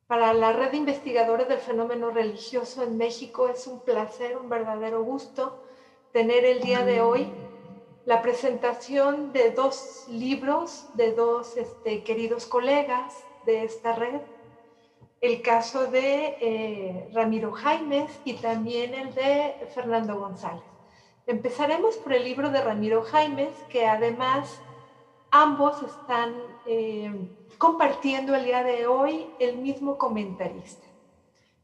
Para la red de investigadores del fenómeno religioso en México es un placer, un verdadero gusto tener el día de hoy la presentación de dos libros de dos queridos colegas de esta red, el caso de Ramiro Jaimes y también el de Fernando González. Empezaremos por el libro de Ramiro Jaimes, que además ambos están compartiendo el día de hoy el mismo comentarista.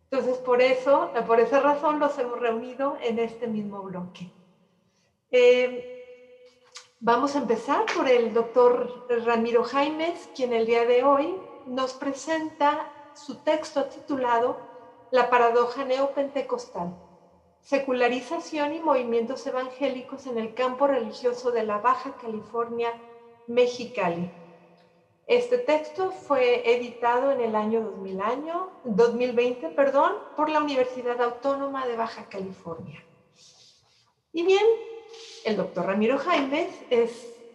Entonces, por esa razón los hemos reunido en este mismo bloque. Vamos a empezar por el doctor Ramiro Jaimes, quien el día de hoy nos presenta su texto titulado La paradoja neopentecostal, secularización y movimientos evangélicos en el campo religioso de la Baja California, Mexicali. Este texto fue editado en el año 2020, por la Universidad Autónoma de Baja California. Y bien, el doctor Ramiro Jaimes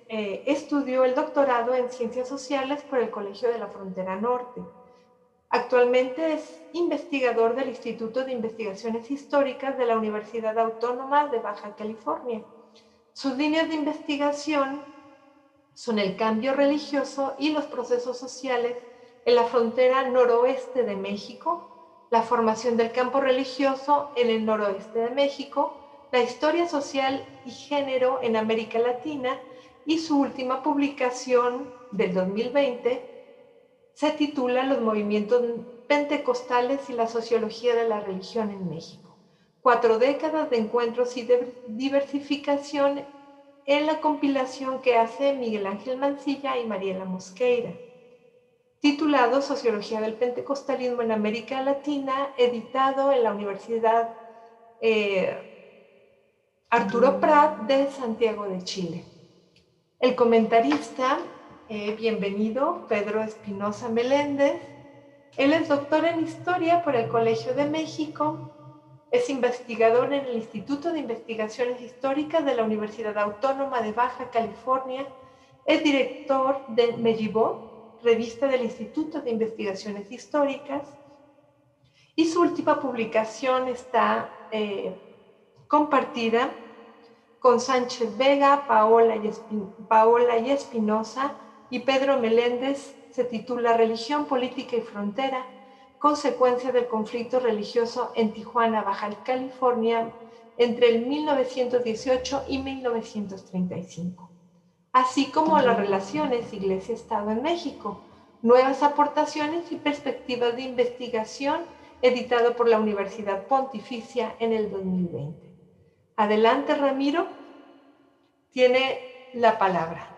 estudió el doctorado en Ciencias Sociales por el Colegio de la Frontera Norte. Actualmente es investigador del Instituto de Investigaciones Históricas de la Universidad Autónoma de Baja California. Sus líneas de investigación son el cambio religioso y los procesos sociales en la frontera noroeste de México, la formación del campo religioso en el noroeste de México, la historia social y género en América Latina, y su última publicación del 2020 se titula Los movimientos pentecostales y la sociología de la religión en México. 4 décadas de encuentros y de diversificación, en la compilación que hace Miguel Ángel Mancilla y Mariela Mosqueira, titulado Sociología del Pentecostalismo en América Latina, editado en la Universidad Arturo Prat de Santiago de Chile. El comentarista, bienvenido, Pedro Espinosa Meléndez. Él es doctor en Historia por el Colegio de México, es investigador en el Instituto de Investigaciones Históricas de la Universidad Autónoma de Baja California, es director de Mellibó, revista del Instituto de Investigaciones Históricas, y su última publicación está compartida con Sánchez Vega, Paola y Espinosa y Pedro Meléndez. Se titula Religión, Política y Frontera, consecuencia del conflicto religioso en Tijuana, Baja California, entre el 1918 y 1935, así como las relaciones Iglesia-Estado en México, nuevas aportaciones y perspectivas de investigación, editado por la Universidad Pontificia en el 2020. Adelante, Ramiro, tiene la palabra.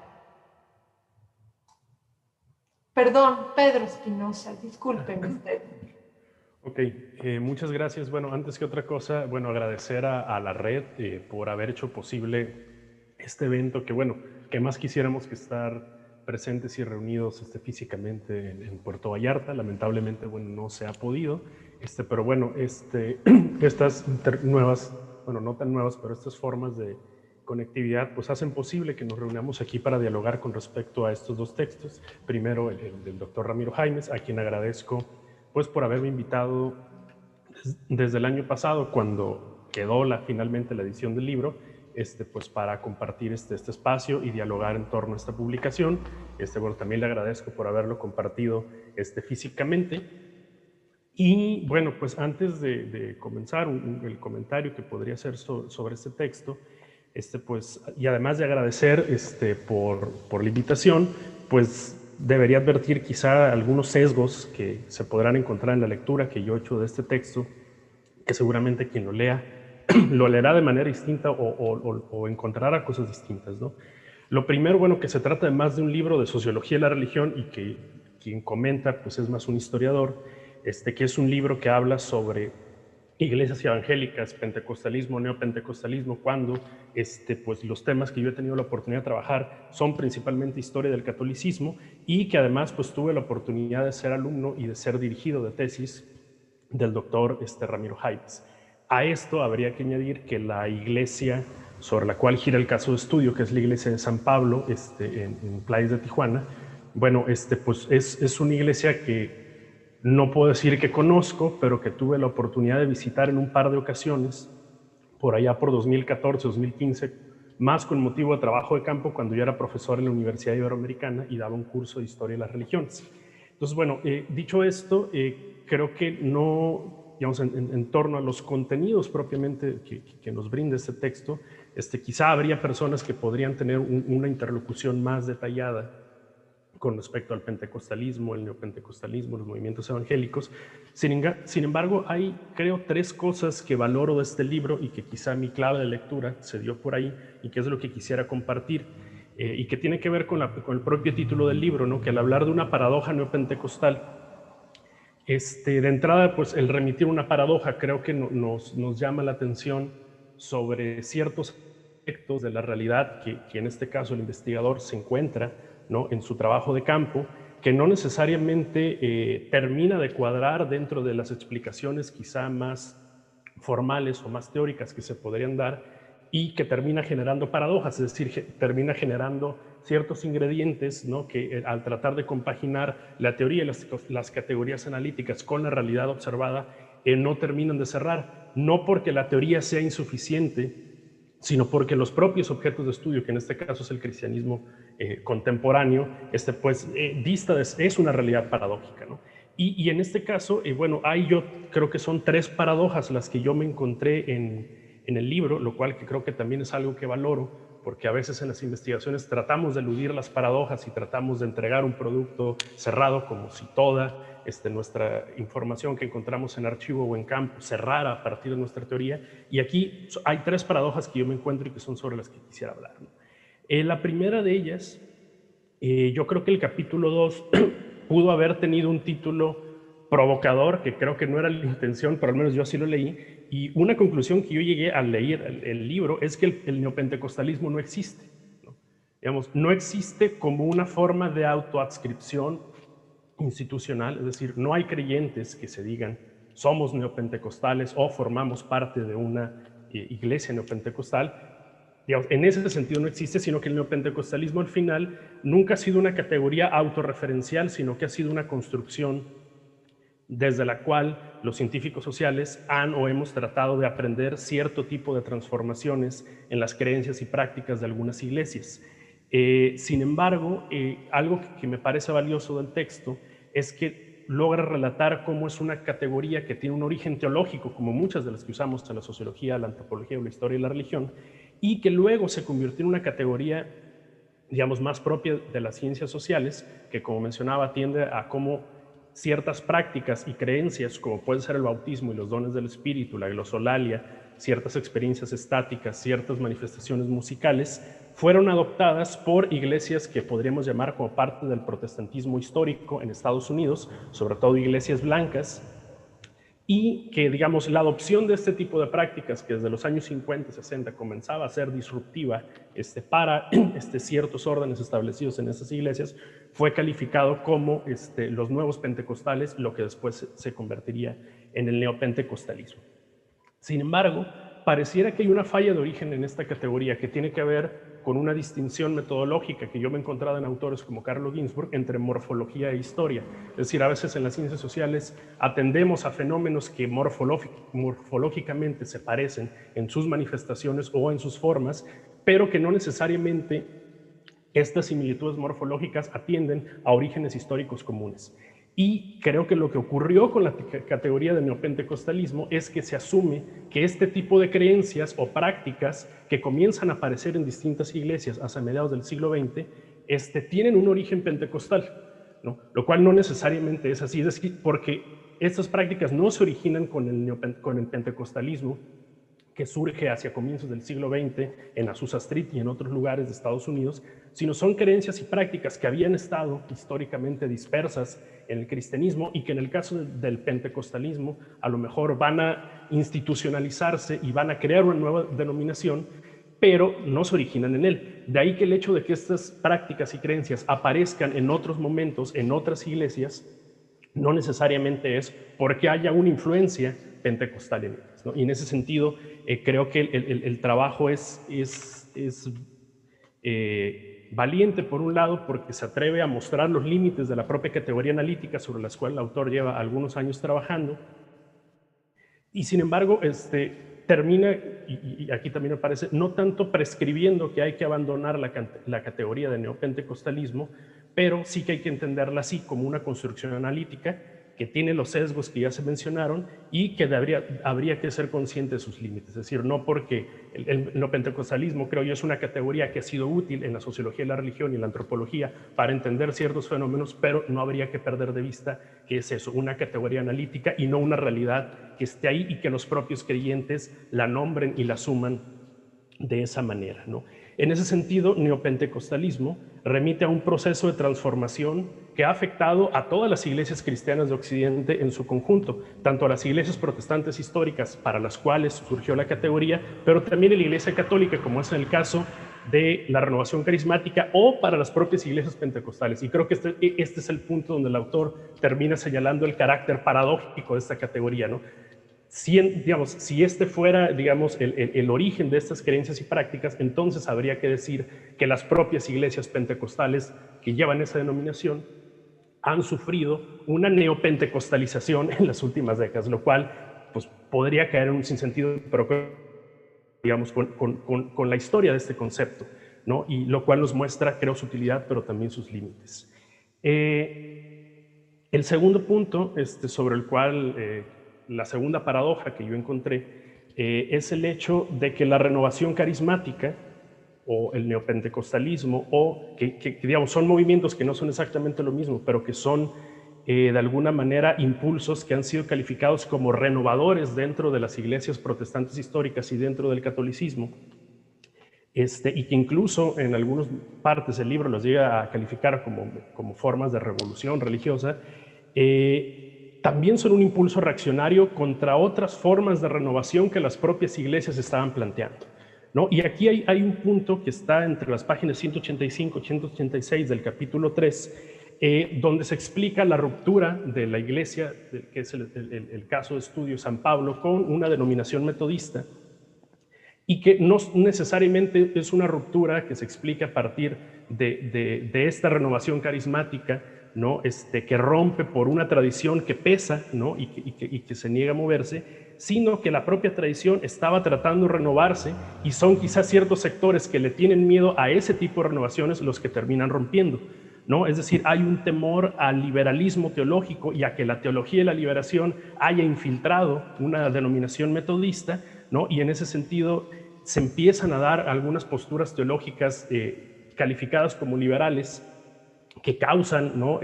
Perdón, Pedro Espinosa, discúlpeme usted. Ok, muchas gracias. Bueno, antes que otra cosa, bueno, agradecer a la red por haber hecho posible este evento, que bueno, que más quisiéramos que estar presentes y reunidos físicamente en Puerto Vallarta. Lamentablemente, bueno, no se ha podido, pero bueno, estas nuevas, bueno, no tan nuevas, pero estas formas de conectividad pues hacen posible que nos reunamos aquí para dialogar con respecto a estos dos textos. Primero, el del doctor Ramiro Jaimes, a quien agradezco pues por haberme invitado desde el año pasado, cuando quedó finalmente la edición del libro, pues para compartir este espacio y dialogar en torno a esta publicación. Bueno, también le agradezco por haberlo compartido físicamente. Y bueno, pues antes de comenzar el comentario que podría hacer sobre este texto, pues, y además de agradecer por la invitación, pues debería advertir quizá algunos sesgos que se podrán encontrar en la lectura que yo he hecho de este texto, que seguramente quien lo lea lo leerá de manera distinta o encontrará cosas distintas, ¿no? Lo primero, bueno, que se trata de más de un libro de sociología de la religión, y que quien comenta pues es más un historiador, que es un libro que habla sobre iglesias evangélicas, pentecostalismo, neopentecostalismo, cuando pues los temas que yo he tenido la oportunidad de trabajar son principalmente historia del catolicismo, y que además pues tuve la oportunidad de ser alumno y de ser dirigido de tesis del doctor Ramiro Jaimes. A esto habría que añadir que la iglesia sobre la cual gira el caso de estudio, que es la iglesia de San Pablo, en Playas de Tijuana, bueno, pues es una iglesia que no puedo decir que conozco, pero que tuve la oportunidad de visitar en un par de ocasiones, por allá por 2014, 2015, más con motivo de trabajo de campo, cuando yo era profesor en la Universidad Iberoamericana y daba un curso de Historia de las Religiones. Entonces, bueno, dicho esto, creo que no, digamos, en torno a los contenidos propiamente que nos brinda este texto, quizá habría personas que podrían tener una interlocución más detallada con respecto al pentecostalismo, el neopentecostalismo, los movimientos evangélicos. Sin embargo, hay, creo, tres cosas que valoro de este libro y que quizá mi clave de lectura se dio por ahí y que es lo que quisiera compartir, y que tiene que ver con el propio título del libro, ¿no? Que al hablar de una paradoja neopentecostal, de entrada, pues el remitir una paradoja creo que nos llama la atención sobre ciertos aspectos de la realidad que en este caso el investigador se encuentra, ¿no?, en su trabajo de campo, que no necesariamente termina de cuadrar dentro de las explicaciones quizá más formales o más teóricas que se podrían dar, y que termina generando paradojas, es decir, termina generando ciertos ingredientes, ¿no?, que al tratar de compaginar la teoría y las categorías analíticas con la realidad observada, no terminan de cerrar, no porque la teoría sea insuficiente, sino porque los propios objetos de estudio, que en este caso es el cristianismo contemporáneo, es una realidad paradójica, ¿no? Y en este caso, bueno, yo creo que son tres paradojas las que yo me encontré en el libro, lo cual que creo que también es algo que valoro, porque a veces en las investigaciones tratamos de eludir las paradojas y tratamos de entregar un producto cerrado, como si toda nuestra información que encontramos en archivo o en campo cerrara a partir de nuestra teoría. Y aquí hay tres paradojas que yo me encuentro y que son sobre las que quisiera hablar, ¿no? La primera de ellas, yo creo que el capítulo 2 pudo haber tenido un título provocador, que creo que no era la intención, pero al menos yo así lo leí, y una conclusión que yo llegué al leer el libro es que el neopentecostalismo no existe, ¿no? Digamos, no existe como una forma de autoadscripción institucional, es decir, no hay creyentes que se digan somos neopentecostales o formamos parte de una iglesia neopentecostal. Digamos, en ese sentido no existe, sino que el neopentecostalismo al final nunca ha sido una categoría autorreferencial, sino que ha sido una construcción desde la cual los científicos sociales han o hemos tratado de aprender cierto tipo de transformaciones en las creencias y prácticas de algunas iglesias. Sin embargo, algo que me parece valioso del texto es que logra relatar cómo es una categoría que tiene un origen teológico, como muchas de las que usamos en la sociología, la antropología o la historia y la religión, y que luego se convirtió en una categoría, digamos, más propia de las ciencias sociales, que, como mencionaba, tiende a cómo ciertas prácticas y creencias, como puede ser el bautismo y los dones del espíritu, la glosolalia, ciertas experiencias estáticas, ciertas manifestaciones musicales, fueron adoptadas por iglesias que podríamos llamar como parte del protestantismo histórico en Estados Unidos, sobre todo iglesias blancas, y que, digamos, la adopción de este tipo de prácticas, que desde los años 50 y 60 comenzaba a ser disruptiva para ciertos órdenes establecidos en esas iglesias, fue calificado como los nuevos pentecostales, lo que después se convertiría en el neopentecostalismo. Sin embargo, pareciera que hay una falla de origen en esta categoría que tiene que ver con una distinción metodológica que yo me he encontrado en autores como Carlo Ginzburg entre morfología e historia. Es decir, a veces en las ciencias sociales atendemos a fenómenos que morfológicamente se parecen en sus manifestaciones o en sus formas, pero que no necesariamente estas similitudes morfológicas atienden a orígenes históricos comunes. Y creo que lo que ocurrió con la categoría de neopentecostalismo es que se asume que este tipo de creencias o prácticas que comienzan a aparecer en distintas iglesias hacia mediados del siglo XX tienen un origen pentecostal, ¿no? Lo cual no necesariamente es así, porque estas prácticas no se originan con el pentecostalismo que surge hacia comienzos del siglo XX en Azusa Street y en otros lugares de Estados Unidos, sino son creencias y prácticas que habían estado históricamente dispersas en el cristianismo y que en el caso del pentecostalismo a lo mejor van a institucionalizarse y van a crear una nueva denominación, pero no se originan en él. De ahí que el hecho de que estas prácticas y creencias aparezcan en otros momentos, en otras iglesias, no necesariamente es porque haya una influencia pentecostal en ellas, ¿no? Y en ese sentido, creo que el trabajo valiente por un lado porque se atreve a mostrar los límites de la propia categoría analítica sobre las cuales el autor lleva algunos años trabajando, y sin embargo termina, y aquí también me parece, no tanto prescribiendo que hay que abandonar la categoría de neopentecostalismo, pero sí que hay que entenderla así como una construcción analítica que tiene los sesgos que ya se mencionaron y que habría que ser consciente de sus límites. Es decir, no porque el neopentecostalismo, creo yo, es una categoría que ha sido útil en la sociología de la religión y en la antropología para entender ciertos fenómenos, pero no habría que perder de vista que es eso, una categoría analítica y no una realidad que esté ahí y que los propios creyentes la nombren y la asuman de esa manera, ¿no? En ese sentido, neopentecostalismo remite a un proceso de transformación que ha afectado a todas las iglesias cristianas de Occidente en su conjunto, tanto a las iglesias protestantes históricas para las cuales surgió la categoría, pero también a la iglesia católica, como es en el caso de la renovación carismática, o para las propias iglesias pentecostales. Y creo que este es el punto donde el autor termina señalando el carácter paradójico de esta categoría, ¿no? Si este fuera, digamos, el origen de estas creencias y prácticas, entonces habría que decir que las propias iglesias pentecostales que llevan esa denominación han sufrido una neopentecostalización en las últimas décadas, lo cual pues, podría caer en un sinsentido, pero digamos, con la historia de este concepto, ¿no? Y lo cual nos muestra, creo, su utilidad, pero también sus límites. El segundo punto sobre el cual la segunda paradoja que yo encontré es el hecho de que la renovación carismática o el neopentecostalismo, o que digamos, son movimientos que no son exactamente lo mismo, pero que son de alguna manera impulsos que han sido calificados como renovadores dentro de las iglesias protestantes históricas y dentro del catolicismo, y que incluso en algunas partes del libro los llega a calificar como formas de revolución religiosa, también son un impulso reaccionario contra otras formas de renovación que las propias iglesias estaban planteando, ¿no? Y aquí hay un punto que está entre las páginas 185 y 186 del capítulo 3, donde se explica la ruptura de la iglesia, que es el caso de estudio San Pablo, con una denominación metodista, y que no necesariamente es una ruptura que se explica a partir de esta renovación carismática, ¿no? Que rompe por una tradición que pesa, ¿no? y que se niega a moverse, sino que la propia tradición estaba tratando de renovarse y son quizás ciertos sectores que le tienen miedo a ese tipo de renovaciones los que terminan rompiendo, ¿no? Es decir, hay un temor al liberalismo teológico y a que la teología de la liberación haya infiltrado una denominación metodista, ¿no? Y en ese sentido se empiezan a dar algunas posturas teológicas calificadas como liberales que causan, ¿no?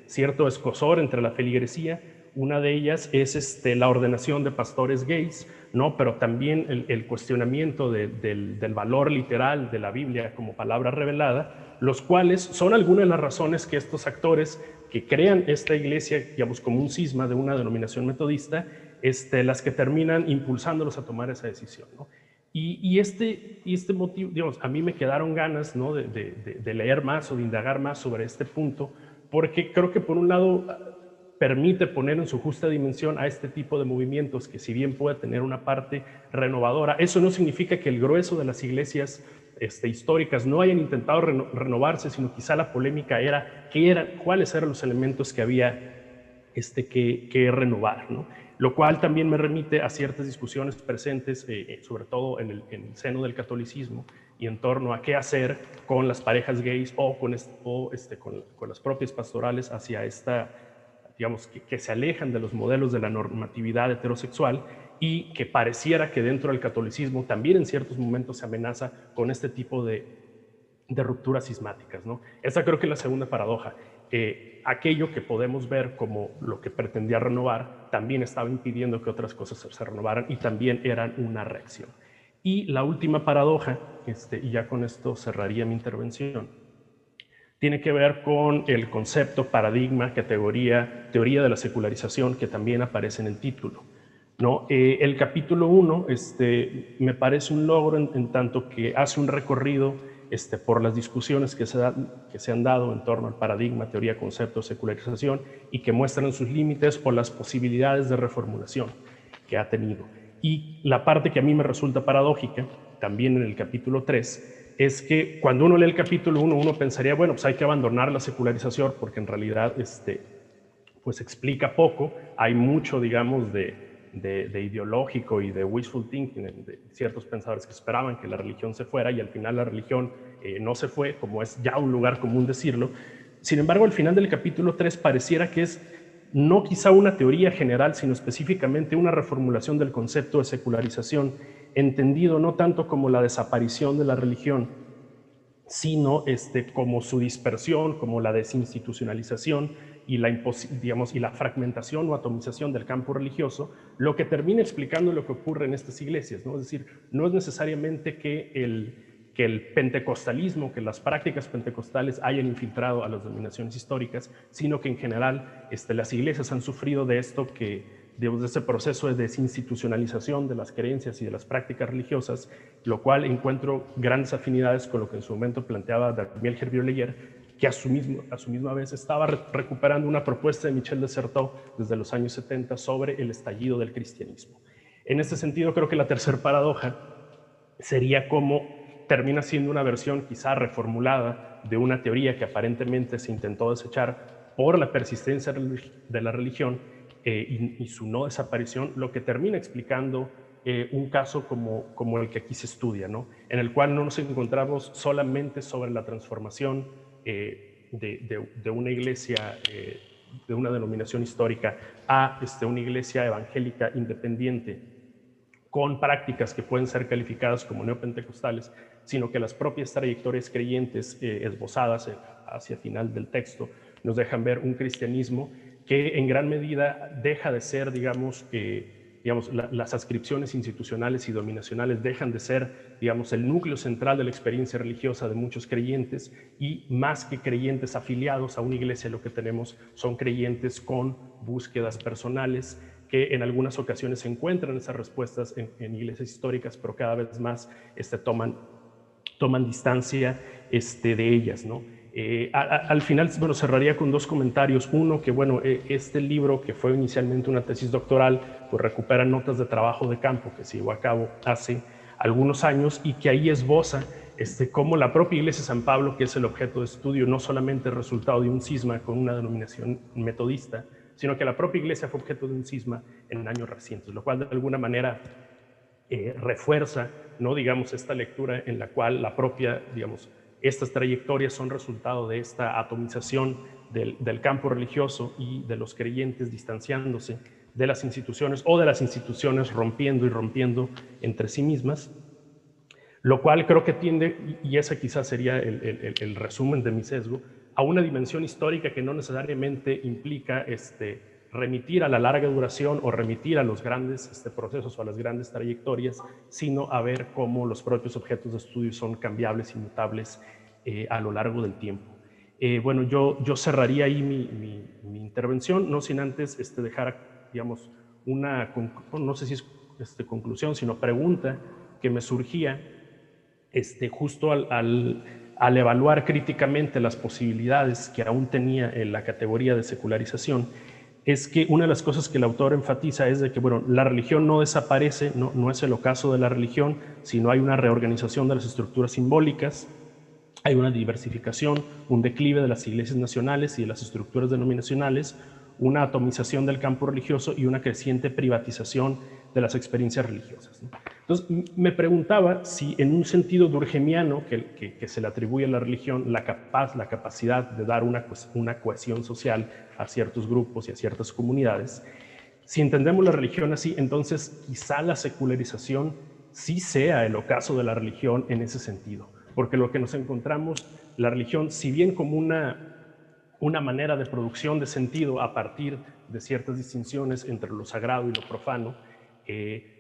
Cierto escozor entre la feligresía. Una de ellas es la ordenación de pastores gays, ¿no? Pero también el cuestionamiento del valor literal de la Biblia como palabra revelada, los cuales son algunas de las razones que estos actores que crean esta iglesia, digamos, como un cisma de una denominación metodista, las que terminan impulsándolos a tomar esa decisión, ¿no? Y este motivo, digamos, a mí me quedaron ganas, ¿no? de leer más o de indagar más sobre este punto, porque creo que por un lado permite poner en su justa dimensión a este tipo de movimientos que si bien puede tener una parte renovadora, eso no significa que el grueso de las iglesias históricas no hayan intentado renovarse, sino quizá la polémica era cuáles eran los elementos que había que renovar, ¿no? Lo cual también me remite a ciertas discusiones presentes, sobre todo en el seno del catolicismo, y en torno a qué hacer con las parejas gays o con las propias pastorales hacia digamos, que se alejan de los modelos de la normatividad heterosexual y que pareciera que dentro del catolicismo también en ciertos momentos se amenaza con este tipo de rupturas cismáticas, ¿no? Esa creo que es la segunda paradoja. Aquello que podemos ver como lo que pretendía renovar también estaba impidiendo que otras cosas se renovaran y también eran una reacción. Y la última paradoja, y ya con esto cerraría mi intervención, tiene que ver con el concepto, paradigma, categoría, teoría de la secularización que también aparece en el título, ¿no? El capítulo 1 me parece un logro en tanto que hace un recorrido por las discusiones que se han dado en torno al paradigma, teoría, concepto, secularización y que muestran sus límites o las posibilidades de reformulación que ha tenido. Y la parte que a mí me resulta paradójica, también en el capítulo 3, es que cuando uno lee el capítulo 1, uno pensaría, bueno, pues hay que abandonar la secularización porque en realidad pues explica poco. Hay mucho, digamos, de ideológico y de wishful thinking de ciertos pensadores que esperaban que la religión se fuera y al final la religión no se fue, como es ya un lugar común decirlo. Sin embargo, al final del capítulo 3 pareciera que es no quizá una teoría general, sino específicamente una reformulación del concepto de secularización, entendido no tanto como la desaparición de la religión, sino como su dispersión, como la desinstitucionalización y la fragmentación o atomización del campo religioso, lo que termina explicando lo que ocurre en estas iglesias, ¿no? Es decir, no es necesariamente que el pentecostalismo, que las prácticas pentecostales hayan infiltrado a las denominaciones históricas, sino que en general las iglesias han sufrido de esto de ese proceso de desinstitucionalización de las creencias y de las prácticas religiosas, lo cual encuentro grandes afinidades con lo que en su momento planteaba Daniel Hervieux-Leyer, que a su misma vez estaba recuperando una propuesta de Michel de Certeau desde los años 70 sobre el estallido del cristianismo. En este sentido, creo que la tercera paradoja sería cómo termina siendo una versión quizá reformulada de una teoría que aparentemente se intentó desechar por la persistencia de la religión y su no desaparición, lo que termina explicando un caso como el que aquí se estudia, ¿no? En el cual no nos encontramos solamente sobre la transformación de una iglesia, de una denominación histórica, a una iglesia evangélica independiente, con prácticas que pueden ser calificadas como neopentecostales, sino que las propias trayectorias creyentes esbozadas hacia final del texto nos dejan ver un cristianismo que en gran medida deja de ser, digamos, las adscripciones institucionales y dominacionales dejan de ser, digamos, el núcleo central de la experiencia religiosa de muchos creyentes, y más que creyentes afiliados a una iglesia, lo que tenemos son creyentes con búsquedas personales, que en algunas ocasiones se encuentran esas respuestas en iglesias históricas, pero cada vez más toman distancia de ellas, ¿no? Al final, bueno, cerraría con dos comentarios. Uno, que bueno, este libro, que fue inicialmente una tesis doctoral, pues recupera notas de trabajo de campo que se llevó a cabo hace algunos años y que ahí esboza cómo la propia Iglesia de San Pablo, que es el objeto de estudio, no solamente el resultado de un cisma con una denominación metodista, sino que la propia Iglesia fue objeto de un cisma en años recientes, lo cual de alguna manera refuerza, ¿no? Digamos, esta lectura en la cual la propia, digamos, estas trayectorias son resultado de esta atomización del campo religioso y de los creyentes distanciándose de las instituciones, o de las instituciones rompiendo y rompiendo entre sí mismas, lo cual creo que tiende, y ese quizás sería el resumen de mi sesgo, a una dimensión histórica que no necesariamente implica remitir a la larga duración o remitir a los grandes procesos o a las grandes trayectorias, sino a ver cómo los propios objetos de estudio son cambiables y mutables a lo largo del tiempo. Bueno, yo cerraría ahí mi intervención, no sin antes dejar, digamos, no sé si es conclusión, sino pregunta que me surgía justo al evaluar críticamente las posibilidades que aún tenía en la categoría de secularización. Es que una de las cosas que el autor enfatiza es de que, bueno, la religión no desaparece, no es el ocaso de la religión, sino hay una reorganización de las estructuras simbólicas, hay una diversificación, un declive de las iglesias nacionales y de las estructuras denominacionales, una atomización del campo religioso y una creciente privatización de las experiencias religiosas, ¿no? Entonces, me preguntaba si en un sentido durkheimiano que se le atribuye a la religión la capacidad de dar una cohesión social a ciertos grupos y a ciertas comunidades, si entendemos la religión así, entonces quizá la secularización sí sea el ocaso de la religión en ese sentido, porque lo que nos encontramos, la religión, si bien como una manera de producción de sentido a partir de ciertas distinciones entre lo sagrado y lo profano,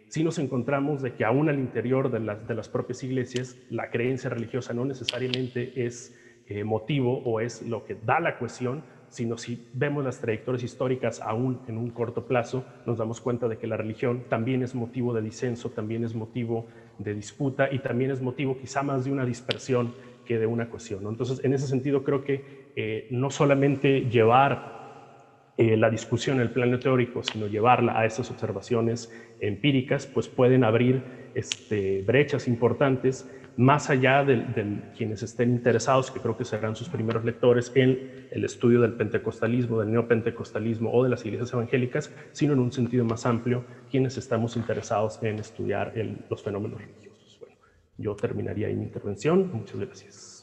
sí nos encontramos de que aún al interior de las propias iglesias, la creencia religiosa no necesariamente es motivo o es lo que da la cohesión, sino si vemos las trayectorias históricas aún en un corto plazo, nos damos cuenta de que la religión también es motivo de disenso, también es motivo de disputa y también es motivo quizá más de una dispersión que de una cohesión, ¿no? Entonces, en ese sentido, creo que no solamente llevar la discusión en el plano teórico, sino llevarla a estas observaciones empíricas, pues pueden abrir brechas importantes más allá de quienes estén interesados, que creo que serán sus primeros lectores, en el estudio del pentecostalismo, del neopentecostalismo o de las iglesias evangélicas, sino en un sentido más amplio, quienes estamos interesados en estudiar los fenómenos religiosos. Bueno, yo terminaría ahí mi intervención. Muchas gracias.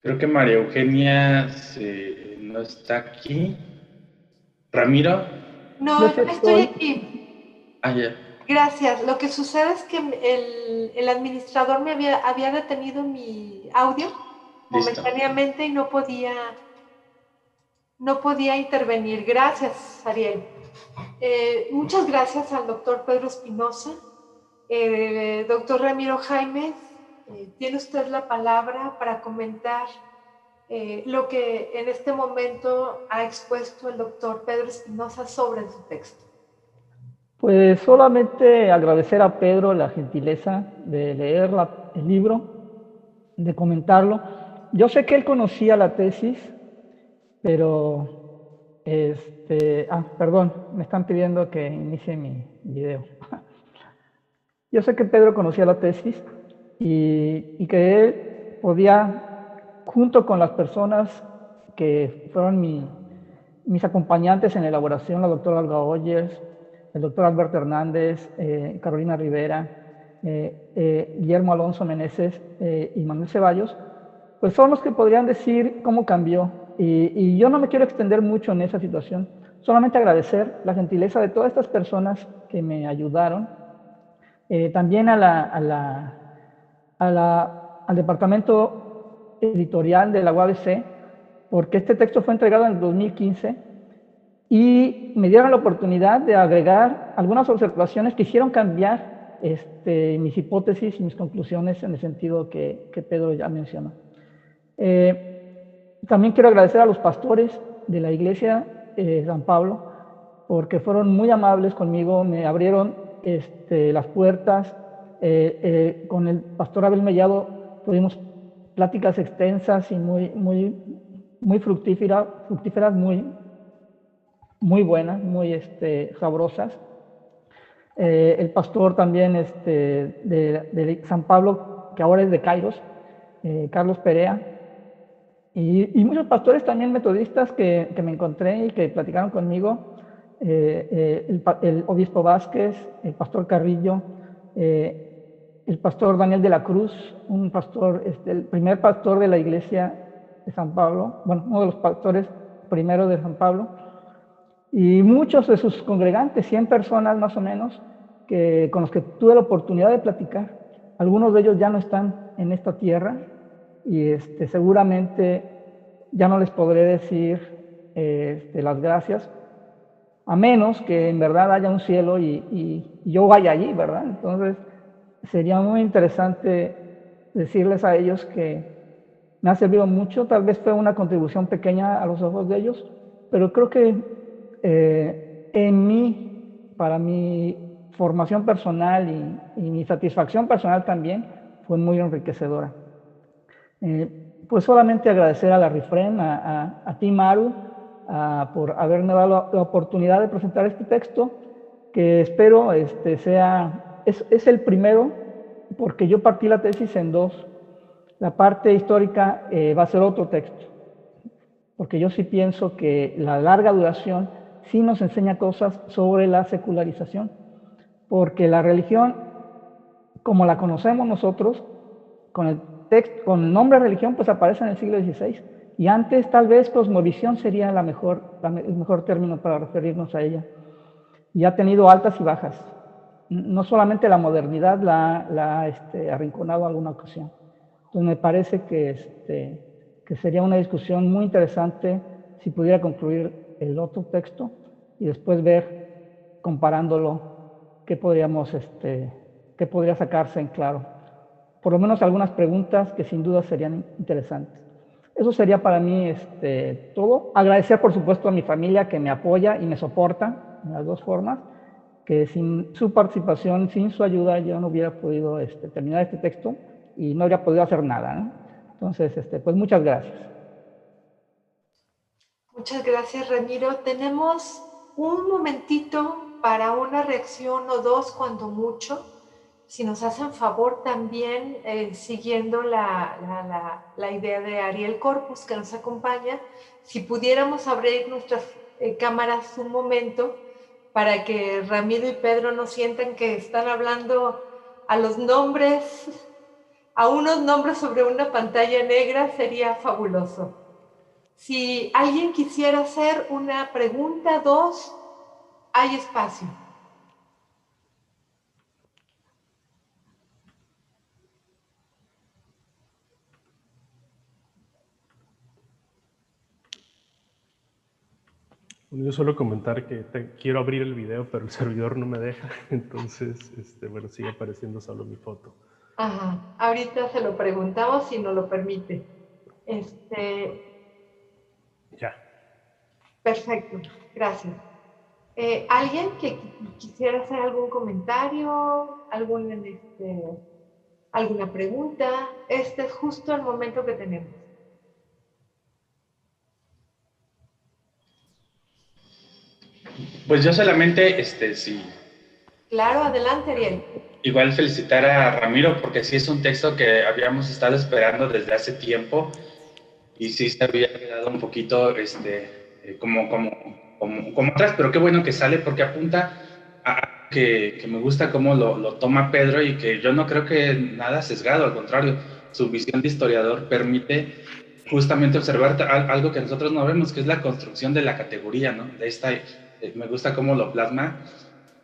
Creo que María Eugenia no está aquí. ¿Ramiro? No, estoy aquí. Ah, ya. Gracias. Lo que sucede es que el administrador me había detenido mi audio momentáneamente y no podía intervenir. Gracias, Ariel. Muchas gracias al doctor Pedro Espinosa. Doctor Ramiro Jaimes, tiene usted la palabra para comentar lo que en este momento ha expuesto el doctor Pedro Espinosa sobre su texto. Pues solamente agradecer a Pedro la gentileza de leer el libro, de comentarlo. Yo sé que él conocía la tesis, pero perdón, me están pidiendo que inicie mi video. Yo sé que Pedro conocía la tesis y que él podía, junto con las personas que fueron mis acompañantes en la elaboración, la doctora Olga Oyers, el doctor Alberto Hernández, Carolina Rivera, Guillermo Alonso Meneses y Manuel Ceballos, pues son los que podrían decir cómo cambió. Y yo no me quiero extender mucho en esa situación, solamente agradecer la gentileza de todas estas personas que me ayudaron, también al departamento editorial de la UABC, porque este texto fue entregado en el 2015 y me dieron la oportunidad de agregar algunas observaciones que hicieron cambiar mis hipótesis y mis conclusiones en el sentido que Pedro ya mencionó. También quiero agradecer a los pastores de la iglesia San Pablo, porque fueron muy amables conmigo, me abrieron las puertas. Con el pastor Abel Mellado tuvimos pláticas extensas y muy fructíferas, muy buenas, muy sabrosas. El pastor también de San Pablo, que ahora es de Kairos, Carlos Perea, y muchos pastores también metodistas que me encontré y que platicaron conmigo, el obispo Vázquez, el pastor Carrillo, el pastor Daniel de la Cruz, un pastor, el primer pastor de la iglesia de San Pablo, bueno, uno de los pastores primero de San Pablo, y muchos de sus congregantes, 100 personas más o menos, con los que tuve la oportunidad de platicar. Algunos de ellos ya no están en esta tierra y seguramente ya no les podré decir las gracias, a menos que en verdad haya un cielo y yo vaya allí, ¿verdad? Entonces sería muy interesante decirles a ellos que me ha servido mucho. Tal vez fue una contribución pequeña a los ojos de ellos, pero creo que en mí, para mi formación personal y mi satisfacción personal también, fue muy enriquecedora. Pues solamente agradecer a la RIFREN, a ti, Maru, por haberme dado la oportunidad de presentar este texto, que espero es el primero, porque yo partí la tesis en dos. La parte histórica va a ser otro texto, porque yo sí pienso que la larga duración sí nos enseña cosas sobre la secularización, porque la religión, como la conocemos nosotros, con el nombre religión, pues aparece en el siglo XVI, y antes tal vez cosmovisión sería el mejor término para referirnos a ella, y ha tenido altas y bajas. No solamente la modernidad la ha arrinconado en alguna ocasión. Entonces me parece que sería una discusión muy interesante si pudiera concluir el otro texto y después ver, comparándolo, qué podría sacarse en claro. Por lo menos algunas preguntas que sin duda serían interesantes. Eso sería para mí todo. Agradecer, por supuesto, a mi familia que me apoya y me soporta en las dos formas, que sin su participación, sin su ayuda, yo no hubiera podido terminar este texto y no habría podido hacer nada, ¿no? Entonces, pues muchas gracias. Muchas gracias, Ramiro. Tenemos un momentito para una reacción o dos, cuando mucho. Si nos hacen favor también, siguiendo la idea de Ariel Corpus, que nos acompaña, si pudiéramos abrir nuestras cámaras un momento para que Ramiro y Pedro no sientan que están hablando a los nombres, a unos nombres sobre una pantalla negra, sería fabuloso. Si alguien quisiera hacer una pregunta, dos, hay espacio. Bueno, yo solo comentar que quiero abrir el video, pero el servidor no me deja, entonces, bueno, sigue apareciendo solo mi foto. Ajá, ahorita se lo preguntamos si nos lo permite. Ya. Perfecto, gracias. ¿Alguien que quisiera hacer algún comentario, alguna pregunta? Este es justo el momento que tenemos. Pues yo solamente, sí. Claro, adelante, Ariel. Igual felicitar a Ramiro porque sí es un texto que habíamos estado esperando desde hace tiempo y sí se había quedado un poquito como atrás, pero qué bueno que sale porque apunta a que me gusta cómo lo toma Pedro y que yo no creo que nada sesgado, al contrario, su visión de historiador permite justamente observar algo que nosotros no vemos, que es la construcción de la categoría, ¿no? Me gusta cómo lo plasma,